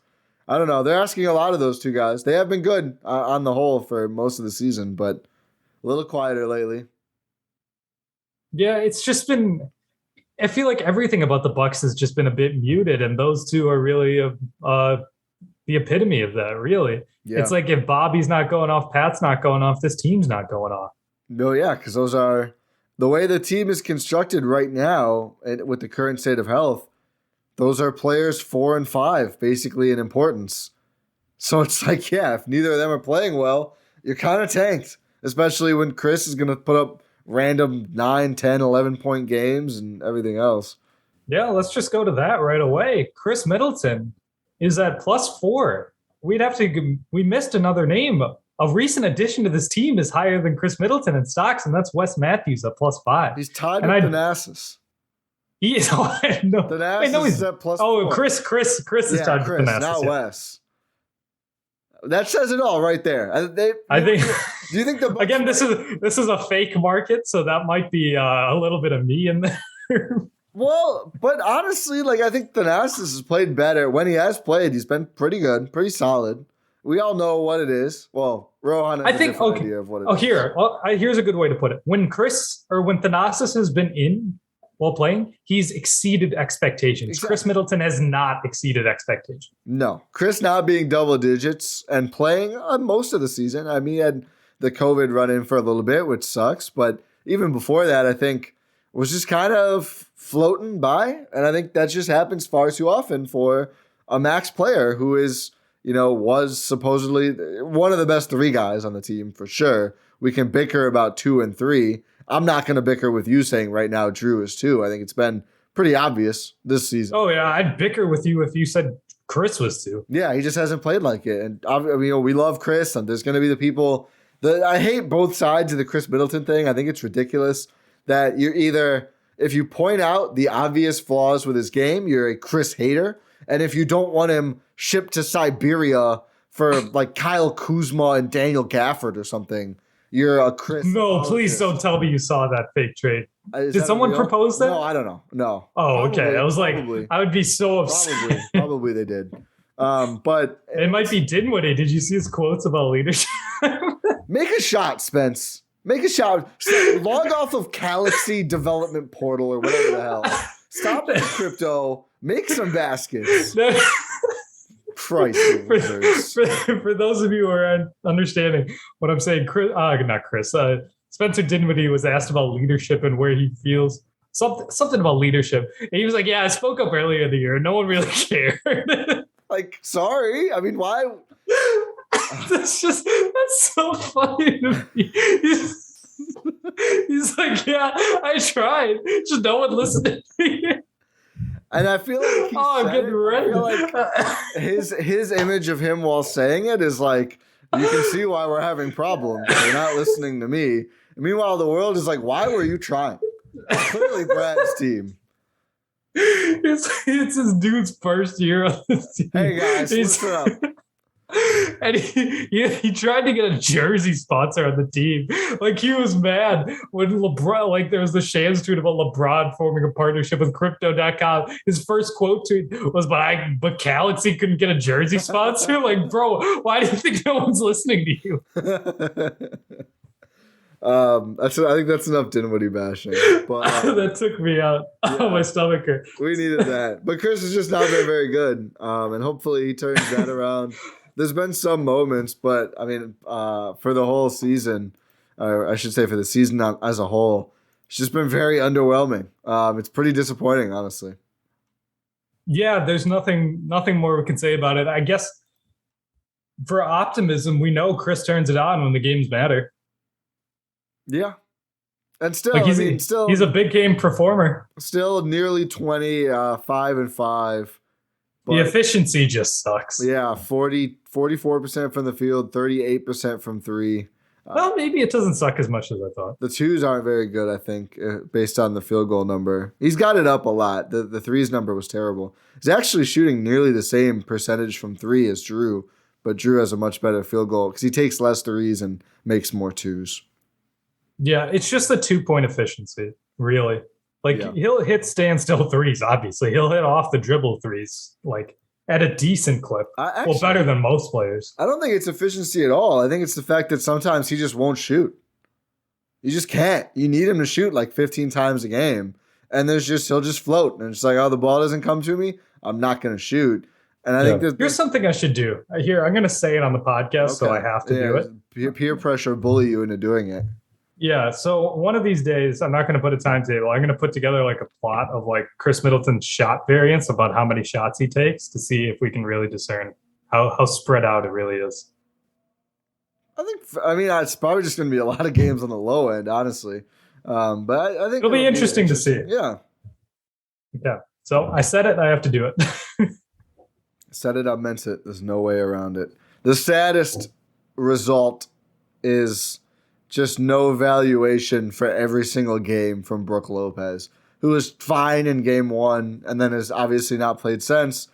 I don't know. They're asking a lot of those two guys. They have been good on the whole for most of the season, but a little quieter lately. Yeah, it's just been... I feel like everything about the Bucks has just been a bit muted, and those two are really the epitome of that, really. Yeah. It's like if Bobby's not going off, Pat's not going off, this team's not going off. No, yeah, because those are... The way the team is constructed right now, and with the current state of health, those are players 4 and 5, basically in importance. So it's like, yeah, if neither of them are playing well, you're kind of tanked, especially when Chris is going to put up random 9, 10, 11-point games and everything else. Yeah, let's just go to that right away. Chris Middleton is at +4. We missed another name. A recent addition to this team is higher than Chris Middleton in stocks, and that's Wes Matthews at +5. He's tied with Thanasis. He is. Thanasis is at +4. Oh, Chris is tied with Thanasis. Not Wes. That says it all right there. I think. Do you think the Bucks again? This is a fake market, so that might be a little bit of me in there. Well, but honestly, like I think Thanasis has played better. When he has played, he's been pretty good, pretty solid. We all know what it is. Well, Rohan has a different idea of what it is. Here's a good way to put it. When Thanasis has been in while playing, he's exceeded expectations. Exactly. Chris Middleton has not exceeded expectations. No. Chris not being double digits and playing most of the season. I mean, he had the COVID run in for a little bit, which sucks. But even before that, I think was just kind of floating by. And I think that just happens far too often for a max player who is, was supposedly one of the best 3 guys on the team for sure. We can bicker about 2 and 3. I'm not going to bicker with you saying right now Drew is 2. I think it's been pretty obvious this season. Oh, yeah. I'd bicker with you if you said Chris was 2. Yeah, he just hasn't played like it. And we love Chris, and there's going to be the people that I hate both sides of the Chris Middleton thing. I think it's ridiculous that you're either, if you point out the obvious flaws with his game, you're a Chris hater. And if you don't want him shipped to Siberia for like Kyle Kuzma and Daniel Gafford or something, you're a Chris. No, please don't tell me you saw that fake trade. Did someone propose that? No, I don't know. No. Oh, probably, okay. I was probably. I would be so upset. Probably they did. But it might be Dinwiddie. Did you see his quotes about leadership? Make a shot, Spence. Make a shot. Log off of Galaxy Development Portal or whatever the hell. Stop the crypto. Make some baskets. Christ. For those of you who are understanding what I'm saying, Spencer Dinwiddie was asked about leadership and where he feels something about leadership. And he was like, yeah, I spoke up earlier in the year. No one really cared. Like, sorry. I mean, why? That's so funny to me. He's like, yeah, I tried. Just no one listened to me. And I feel like I'm getting ready. I feel like his image of him while saying it is like, you can see why we're having problems. You're not listening to me. And meanwhile, the world is like, why were you trying? It's clearly Brad's team. It's this dude's first year on this team. Hey guys, listen up. And he tried to get a jersey sponsor on the team. Like, he was mad when LeBron, like, there was the Shams tweet about LeBron forming a partnership with Crypto.com. His first quote tweet was, but Galaxy couldn't get a jersey sponsor? Like, bro, why do you think no one's listening to you? I think that's enough Dinwiddie bashing. But that took me out. Yeah, oh, my stomach hurt. We needed that. But Chris has just not been very good. And hopefully he turns that around. There's been some moments, but I mean, for the whole season, or I should say for the season as a whole, it's just been very underwhelming. It's pretty disappointing, honestly. Yeah, there's nothing more we can say about it. I guess for optimism, we know Chris turns it on when the games matter. Yeah. And still, like he's a big game performer. Still nearly 20, 5-5. The efficiency just sucks. Yeah, 44% from the field, 38% from three. Well, maybe it doesn't suck as much as I thought. The twos aren't very good, I think, based on the field goal number. He's got it up a lot. The threes number was terrible. He's actually shooting nearly the same percentage from three as Drew, but Drew has a much better field goal because he takes less threes and makes more twos. Yeah, it's just the 2-point efficiency, really. He'll hit standstill threes, obviously. He'll hit off the dribble threes, like at a decent clip. Better than most players. I don't think it's efficiency at all. I think it's the fact that sometimes he just won't shoot. You just can't. You need him to shoot like 15 times a game. And he'll just float. And it's like, oh, the ball doesn't come to me. I'm not going to shoot. And I think here's something I should do. I'm going to say it on the podcast, so I have to do it. Peer pressure bully you into doing it. Yeah, so one of these days, I'm not going to put a timetable. I'm going to put together like a plot of like Chris Middleton's shot variance about how many shots he takes to see if we can really discern how spread out it really is. It's probably just going to be a lot of games on the low end, honestly. But I think it'll be interesting to see. Yeah. Yeah. So I said it. I have to do it. Said it. I meant it. There's no way around it. The saddest result is just no valuation for every single game from Brook Lopez, who was fine in game one and then has obviously not played since.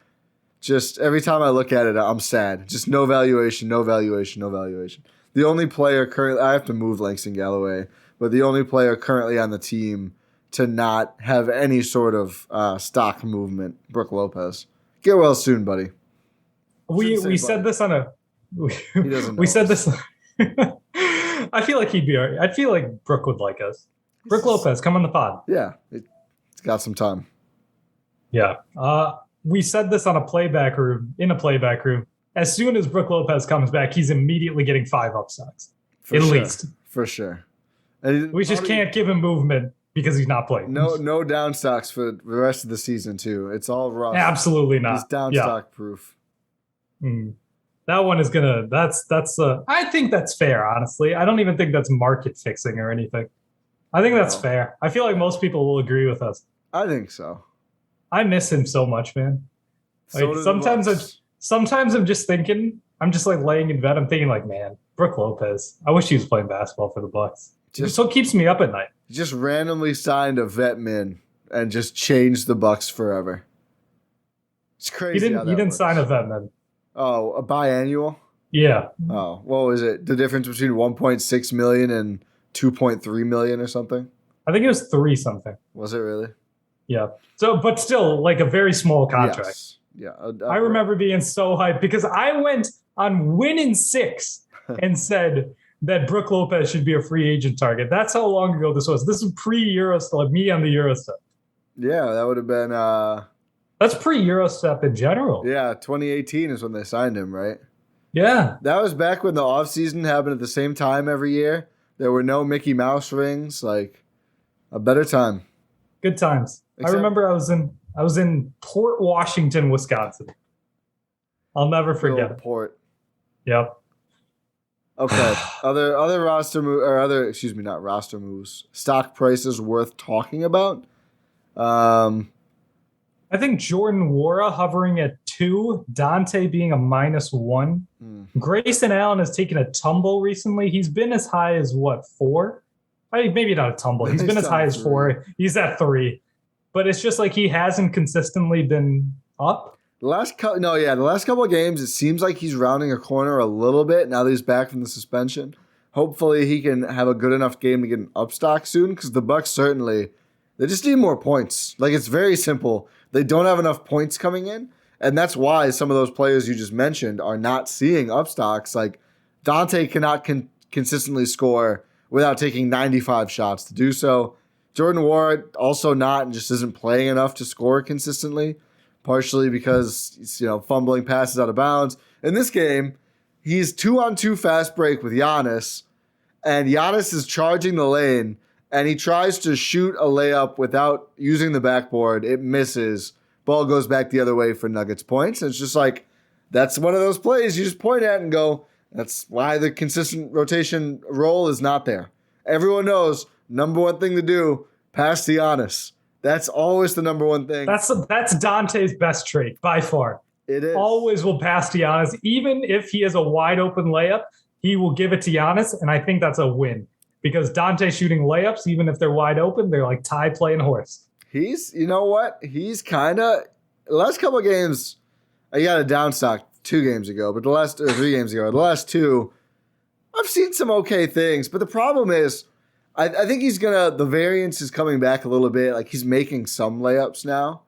Just every time I look at it, I'm sad. Just no valuation, no valuation, no valuation. The only player currently, I have to move Langston Galloway, but the only player currently on the team to not have any sort of stock movement, Brook Lopez. Get well soon, buddy. We said this on a... He doesn't know. We said this... I feel like he'd be all right. I feel like Brook would like us. Brook Lopez, come on the pod. Yeah, it's got some time. Yeah. We said this on in a playback room. As soon as Brook Lopez comes back, he's immediately getting 5 upstocks. At least. For sure. We just can't give him movement because he's not playing. No down stocks for the rest of the season, too. It's all rough. Absolutely not. He's down stock proof. That one is gonna. I think that's fair. Honestly, I don't even think that's market fixing or anything. I think that's fair. I feel like most people will agree with us. I think so. I miss him so much, man. Like sometimes I'm just thinking. I'm just like laying in bed. I'm thinking like, man, Brook Lopez. I wish he was playing basketball for the Bucks. It so keeps me up at night. Just randomly signed a vet min and just changed the Bucks forever. It's crazy. He didn't sign a vet min. Oh, a biannual? Yeah. Oh, what was it? The difference between 1.6 million and 2.3 million or something? I think it was 3 something. Was it really? Yeah. So, but still, like a very small contract. Yes. Yeah. I remember being so hyped because I went on Win in 6 and said that Brook Lopez should be a free agent target. That's how long ago this was. This is pre-Eurostep, me on the Eurostep. Yeah, that would have been... That's pre-Eurostep in general. Yeah, 2018 is when they signed him, right? Yeah. That was back when the offseason happened at the same time every year. There were no Mickey Mouse rings. Like, a better time. Good times. I remember I was in Port Washington, Wisconsin. I'll never forget it. Port. Yep. Okay. Other roster moves, or not roster moves. Stock prices worth talking about. I think Jordan Nwora hovering at 2, Dante being a -1. Grayson Allen has taken a tumble recently. He's been as high as 4? Maybe not a tumble. He's been as high as 4. He's at 3. But it's just like he hasn't consistently been up. The last couple of games, it seems like he's rounding a corner a little bit now that he's back from the suspension. Hopefully he can have a good enough game to get an upstock soon because the Bucks certainly, they just need more points. Like, it's very simple. They don't have enough points coming in, and that's why some of those players you just mentioned are not seeing upstocks. Like, Dante cannot consistently score without taking 95 shots to do so. Jordan Ward also not and just isn't playing enough to score consistently, partially because he's, fumbling passes out of bounds. In this game, he's 2-on-2 fast break with Giannis, and Giannis is charging the lane, and he tries to shoot a layup without using the backboard. It misses. Ball goes back the other way for Nuggets points. And it's just like, that's one of those plays you just point at and go, that's why the consistent rotation role is not there. Everyone knows number one thing to do, pass to Giannis. That's always the number one thing. That's Dante's best trait by far. It is. Always will pass to Giannis. Even if he has a wide open layup, he will give it to Giannis, and I think that's a win. Because Dante shooting layups, even if they're wide open, they're like Ty playing horse. You know what? He's kind of, the last couple of games, I got a down stock 2 games ago, but 3 games ago, the last 2, I've seen some okay things. But the problem is, I think the variance is coming back a little bit. Like, he's making some layups now,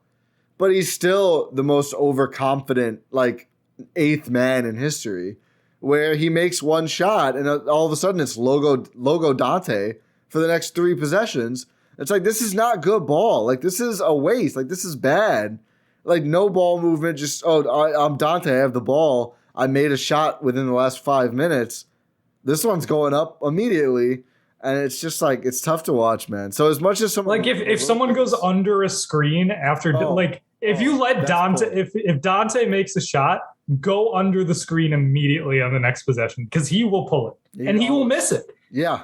but he's still the most overconfident, like, 8th man in history, where he makes one shot and all of a sudden it's logo Dante for the next 3 possessions. It's like, this is not good ball. Like, this is a waste. Like, this is bad. Like, no ball movement. Just, I'm Dante. I have the ball. I made a shot within the last 5 minutes. This one's going up immediately. And it's just like, it's tough to watch, man. So as much as someone, like, if someone goes under a screen after, if you let Dante, if Dante makes a shot, go under the screen immediately on the next possession, because he will pull it and he will miss it. Yeah.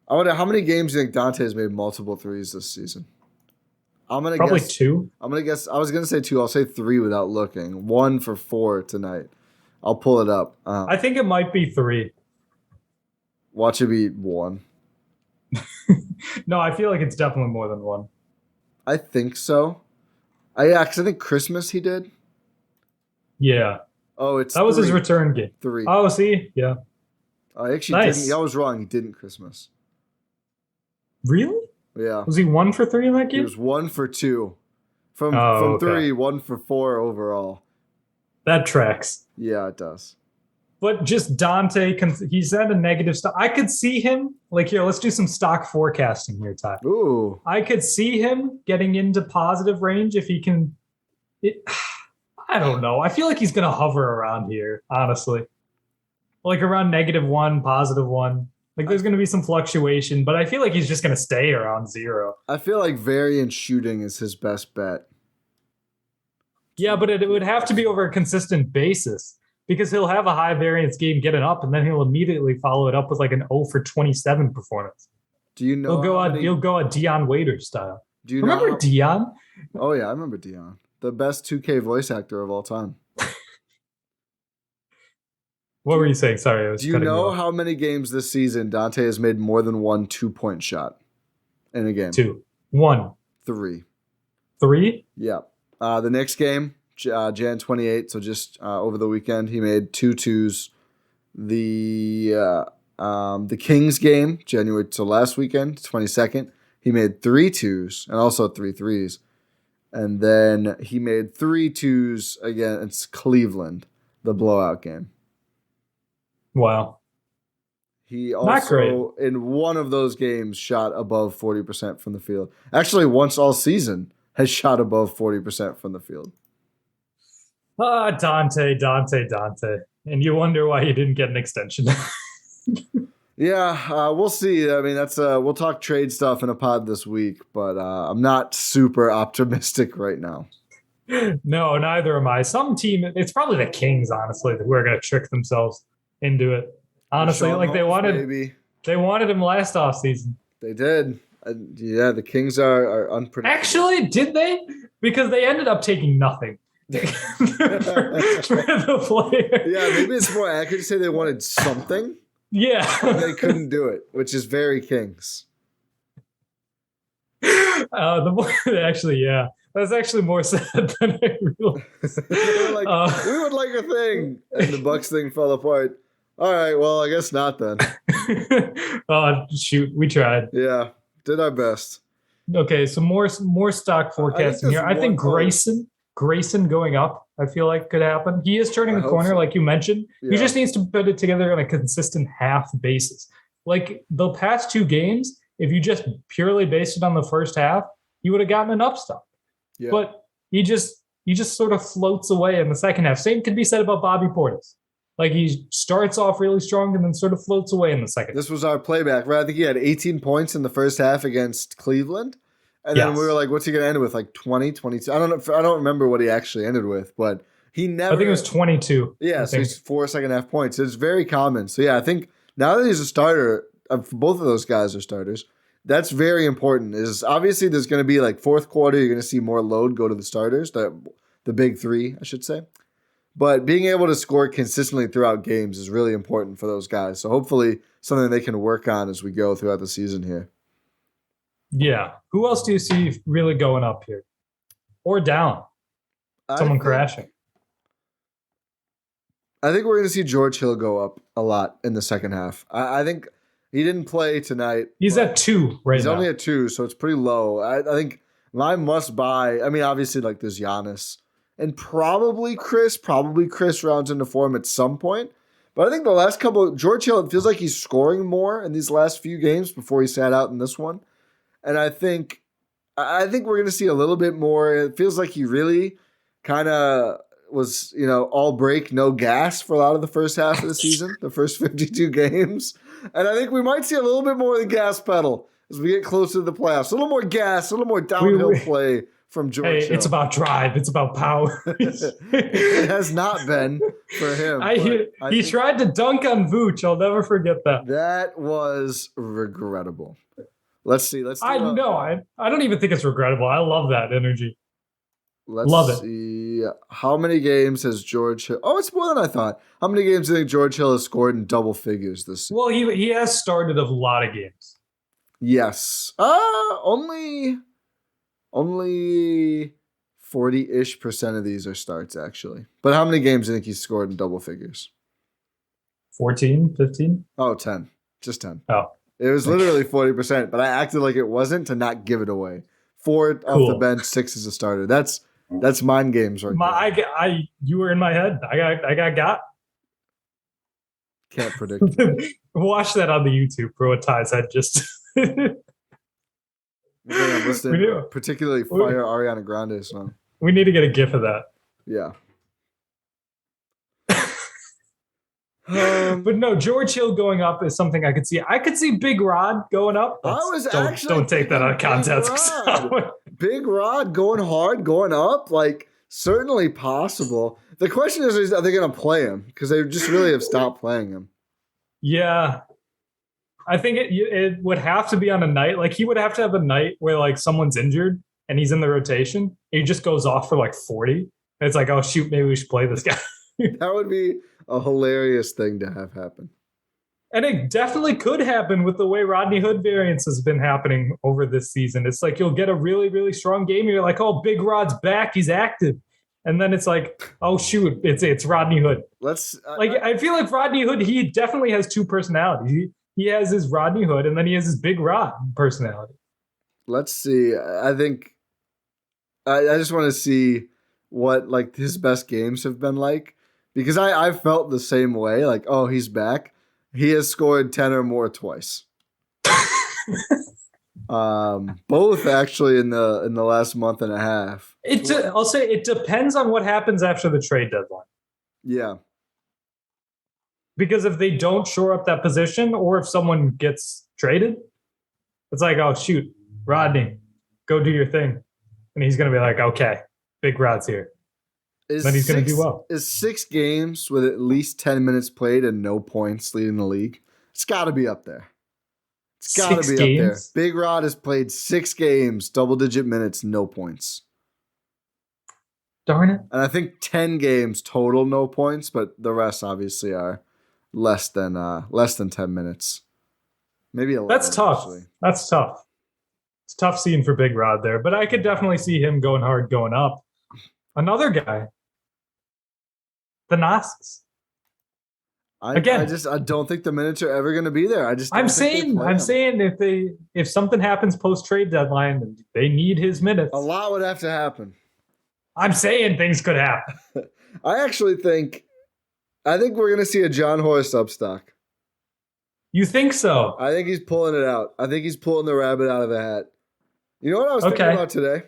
I wonder how many games do you think Dante has made multiple threes this season? I'm gonna probably guess 2. I'm gonna guess. I was gonna say 2. I'll say 3 without looking. 1 for 4 tonight. I'll pull it up. I think it might be 3. Watch it be 1. No, I feel like it's definitely more than 1. I think so. Because I think Christmas he did. Yeah. Oh, that was his return game. 3. Oh, see, yeah. I actually nice. didn't. I was wrong. He didn't Christmas. Really? Yeah. Was he 1 for 3 in that game? He was 1 for 2. From 3, 1 for 4 overall. That tracks. Yeah, it does. But just Dante, he's at a negative stock. I could see him, like, here, let's do some stock forecasting here, Ty. Ooh. I could see him getting into positive range if he can. I don't know. I feel like he's going to hover around here, honestly. Like around -1, +1. Like, there's going to be some fluctuation, but I feel like he's just going to stay around 0. I feel like variance shooting is his best bet. Yeah, but it would have to be over a consistent basis, because he'll have a high variance game getting up, and then he'll immediately follow it up with like an 0 for 27 performance. Do you know? He'll go a Deion Waiters style. Do you remember know? Deion? Oh yeah, I remember Deion, the best 2K voice actor of all time. What were you saying? Sorry, I was. Do you know how many games this season Dante has made more than 1 2-point shot in a game? 2, 1, 3, 3. Yeah. The next game, Jan 28. So just over the weekend, he made 2 2s. The Kings game, January, so last weekend, 22nd, he made 3 2s and also 3 3s. And then he made 3 2s against Cleveland, the blowout game. Wow. He also, in one of those games, shot above 40% from the field. Actually, once all season, has shot above 40% from the field. Dante. And you wonder why he didn't get an extension. Yeah, we'll see. I mean, that's we'll talk trade stuff in a pod this week, but I'm not super optimistic right now. No, neither am I. Some team, it's probably the Kings, honestly, who are going to trick themselves into it. Honestly, like they wanted him last offseason. They did. Yeah, the Kings are unpredictable. Actually, did they? Because they ended up taking nothing for the player. Yeah, maybe it's more accurate to say they wanted something. Yeah. They couldn't do it, which is very Kings. Actually, yeah. That's actually more sad than I realized. We would like a thing. And the Bucks thing fell apart. All right, well, I guess not then. Shoot, we tried. Yeah, did our best. Okay, so more stock forecasting here. I think Grayson going up, I feel like could happen. He is turning the corner, like you mentioned. Yeah. He just needs to put it together on a consistent half basis. Like the past 2 games, if you just purely based it on the first half, he would have gotten an upstart. Yeah. But he just sort of floats away in the second half. Same could be said about Bobby Portis. Like he starts off really strong and then sort of floats away in the second. This was our playback, right? I think he had 18 points in the first half against Cleveland. And then we were like, what's he going to end with? Like 20, 22? I don't know. I don't remember what he actually ended with, but he never. I think it was 22. Yeah, so he's 4 second half points. It's very common. So yeah, I think now that he's a starter, both of those guys are starters. That's very important. Is obviously there's going to be like fourth quarter, you're going to see more load go to the starters, the big 3, I should say. But being able to score consistently throughout games is really important for those guys. So hopefully something they can work on as we go throughout the season here. Yeah. Who else do you see really going up here? Or down? Someone crashing. I think we're going to see George Hill go up a lot in the second half. I think he didn't play tonight. He's at 2 right now. He's only at 2, so it's pretty low. I think my must buy, I mean, obviously like there's Giannis and probably Chris rounds into form at some point. But I think the last couple, George Hill, it feels like he's scoring more in these last few games before he sat out in this one. And I think we're going to see a little bit more. It feels like he really kind of was, all break, no gas for a lot of the first half of the season, the first 52 games. And I think we might see a little bit more of the gas pedal as we get closer to the playoffs. A little more gas, a little more downhill play from George Hill. It's about drive. It's about power. It has not been for him. He tried to dunk on Vooch. I'll never forget that. That was regrettable. Let's see. I don't even think it's regrettable. I love that energy. Let's see. How many games has George Hill? Oh, it's more than I thought. How many games do you think George Hill has scored in double figures this season? Well, he has started a lot of games. Yes. Only 40-ish% of these are starts, actually. But how many games do you think he's scored in double figures? 14, 15? Oh, 10. Just 10. Oh. It was literally 40%, but I acted like it wasn't to not give it away. 4 off the bench, 6 as a starter. That's mind games right there. You were in my head. I got. Can't predict. Watch that on the YouTube for what Ty's had just. Particularly fire Ariana Grande song. We need to get a gif of that. Yeah. But no, George Hill going up is something I could see. I could see Big Rod going up. Don't take that out of context. Big Rod going hard, going up, like certainly possible. The question is are they going to play him? Because they just really have stopped playing him. Yeah. I think it would have to be on a night. Like he would have to have a night where like someone's injured and he's in the rotation. And he just goes off for like 40. And it's like, oh shoot, maybe we should play this guy. That would be a hilarious thing to have happen. And it definitely could happen with the way Rodney Hood variance has been happening over this season. It's like you'll get a really, really strong game. And you're like, oh, Big Rod's back. He's active. And then it's like, oh, shoot, it's Rodney Hood. I feel like Rodney Hood, he definitely has 2 personalities. He has his Rodney Hood, and then he has his Big Rod personality. Let's see. I think I just want to see what like his best games have been like. Because I felt the same way, like, oh, he's back. He has scored 10 or more twice. Both actually in the last month and a half. I'll say it depends on what happens after the trade deadline. Yeah. Because if they don't shore up that position, or if someone gets traded, it's like, oh shoot, Rodney, go do your thing, and he's gonna be like, okay, Big Rod's here. Then he's going to do well. Is 6 games with at least 10 minutes played and no points leading the league? It's got to be up there. It's got to be up there. Big Rod has played 6 games, double-digit minutes, no points. Darn it. And I think 10 games total, no points, but the rest obviously are less than 10 minutes. Maybe 11. That's tough. Actually. That's tough. It's tough scene for Big Rod there, but I could definitely see him going hard, going up. Another guy. The Nasks. I don't think the minutes are ever going to be there. I'm saying if something happens post trade deadline and they need his minutes, a lot would have to happen. I'm saying things could happen. I think we're going to see a John Horst upstock. You think so? I think he's pulling it out. I think he's pulling the rabbit out of the hat. You know what I was thinking about today?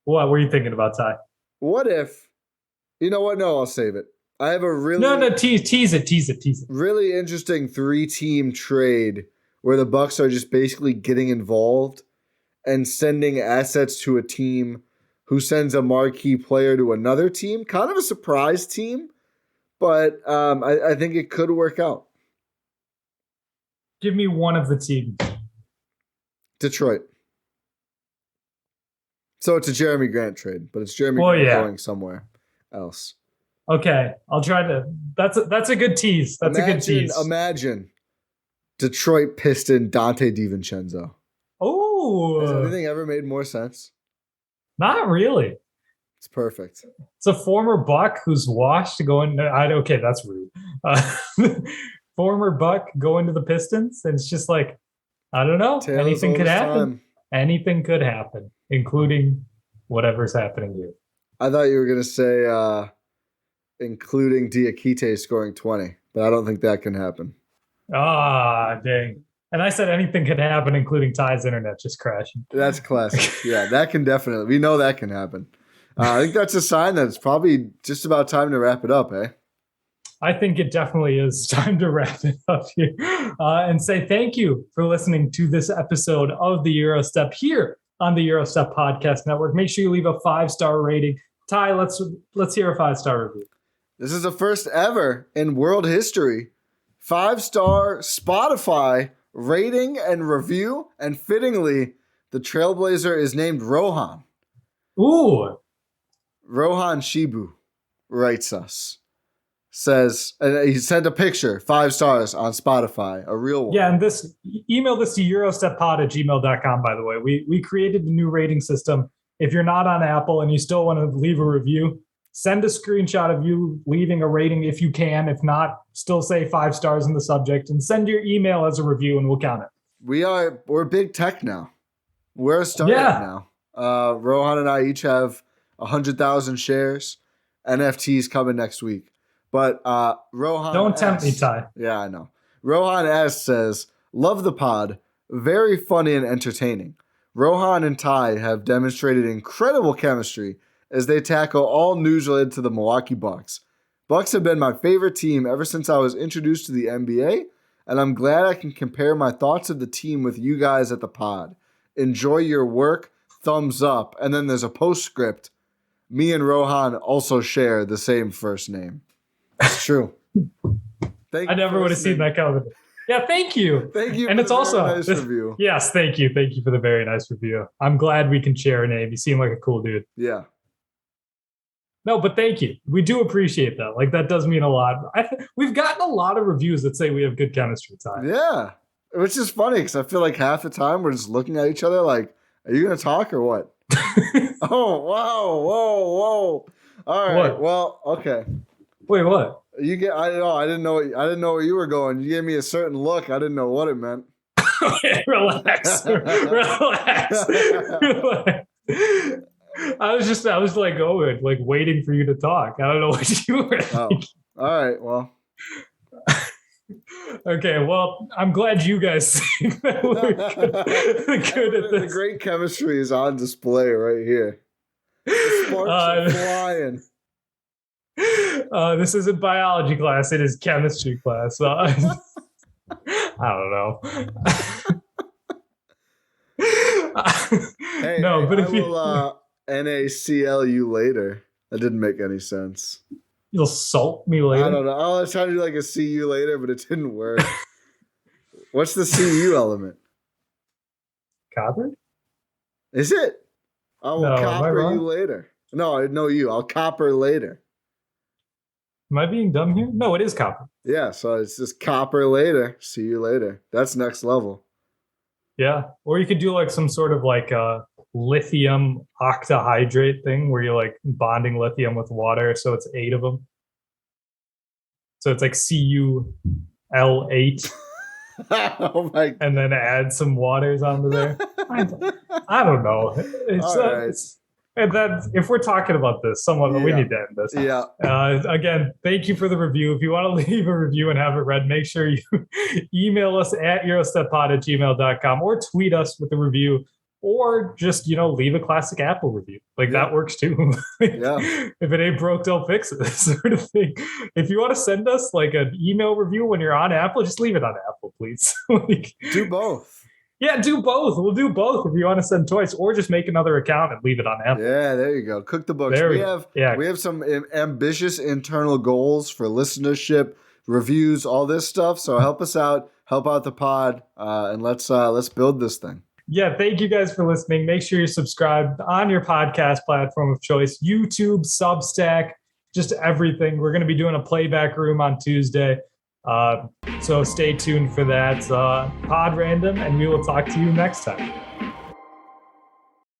What were you thinking about, Ty? What if, you know what? No, I'll save it. I have a really... No, tease it. Really interesting 3-team trade where the Bucks are just basically getting involved and sending assets to a team who sends a marquee player to another team. Kind of a surprise team, but I think it could work out. Give me one of the teams. Detroit. So it's a Jeremy Grant trade, but it's Jeremy Grant going somewhere else. Okay, I'll try to. That's a good tease. That's a good tease. Imagine Detroit Piston Dante DiVincenzo. Oh, has anything ever made more sense? Not really. It's perfect. It's a former Buck who's washed going. Okay, that's rude. Former Buck going to the Pistons, and it's just like, I don't know. Anything could happen. Anything could happen, including whatever's happening here. I thought you were going to say including Diakite scoring 20, but I don't think that can happen. Ah, dang. And I said anything could happen, including Ty's internet just crashing. That's classic. Yeah, that can definitely. We know that can happen. I think that's a sign that it's probably just about time to wrap it up, eh? I think it definitely is time to wrap it up here and say thank you for listening to this episode of the Gyro Step here on the Gyro Step Podcast Network. Make sure you leave a 5-star rating. Ty, let's hear a 5-star review. This is the first ever in world history 5-star Spotify rating and review, and fittingly, the Trailblazer is named Rohan. Ooh. Rohan Shibu writes us. Says, and he sent a picture, 5 stars on Spotify, a real one. Yeah, and email this to eurosteppod@gmail.com, by the way. We created the new rating system. If you're not on Apple and you still want to leave a review, send a screenshot of you leaving a rating if you can. If not, still say 5 stars in the subject and send your email as a review and we'll count it. We're big tech now. We're a startup now. Rohan and I each have 100,000 shares. NFTs coming next week. But Rohan don't tempt me, Ty. Yeah, I know. Rohan S says, love the pod. Very funny and entertaining. Rohan and Ty have demonstrated incredible chemistry as they tackle all news related to the Milwaukee Bucks. Bucks have been my favorite team ever since I was introduced to the NBA, and I'm glad I can compare my thoughts of the team with you guys at the pod. Enjoy your work. Thumbs up. And then there's a postscript. Me and Rohan also share the same first name. It's true. I never would have seen that coming. Yeah, thank you. Thank you. And it's also nice review. Yes, thank you. Thank you for the very nice review. I'm glad we can share a name. You seem like a cool dude. Yeah. No, but thank you. We do appreciate that. Like, that does mean a lot. We've gotten a lot of reviews that say we have good chemistry, Ty. Yeah. Which is funny because I feel like half the time we're just looking at each other like, are you going to talk or what? Oh, wow. Whoa. All right. What? Well, okay. Wait, what? I didn't know where you were going. You gave me a certain look. I didn't know what it meant. Relax. I was like waiting for you to talk. I don't know what you were thinking. Oh, all right. Well. Okay, well, I'm glad you guys think that we're good at this. The great chemistry is on display right here. The sparks are flying. This isn't biology class, it is chemistry class. I don't know. Will NACL you later. That didn't make any sense. You'll salt me later? I don't know. I was trying to do like a see you later, but it didn't work. What's the CU element? Copper? Is it? I will copper you later. No, I know you. I'll copper later. Am I being dumb here? No, it is copper. Yeah, so it's just copper later. See you later. That's next level. Yeah. Or you could do like some sort of like lithium octahydrate thing where you're like bonding lithium with water. So it's 8 of them. So it's like CuL8. Oh my God. And then add some waters onto there. I don't know. And then if we're talking about this, we need to end this. Yeah. Again, thank you for the review. If you want to leave a review and have it read, make sure you email us at gyrosteppod@gmail.com or tweet us with a review, or just, leave a classic Apple review. That works too. If it ain't broke, don't fix it, sort of thing. If you want to send us an email review when you're on Apple, just leave it on Apple, please. Do both. Yeah, do both. We'll do both if you want to send twice, or just make another account and leave it on Apple. Yeah, there you go. Cook the books. We have some ambitious internal goals for listenership, reviews, all this stuff. So help us out, help out the pod, and let's build this thing. Yeah, thank you guys for listening. Make sure you're subscribed on your podcast platform of choice, YouTube, Substack, just everything. We're going to be doing a playback room on Tuesday. So stay tuned for that pod random, and we will talk to you next time.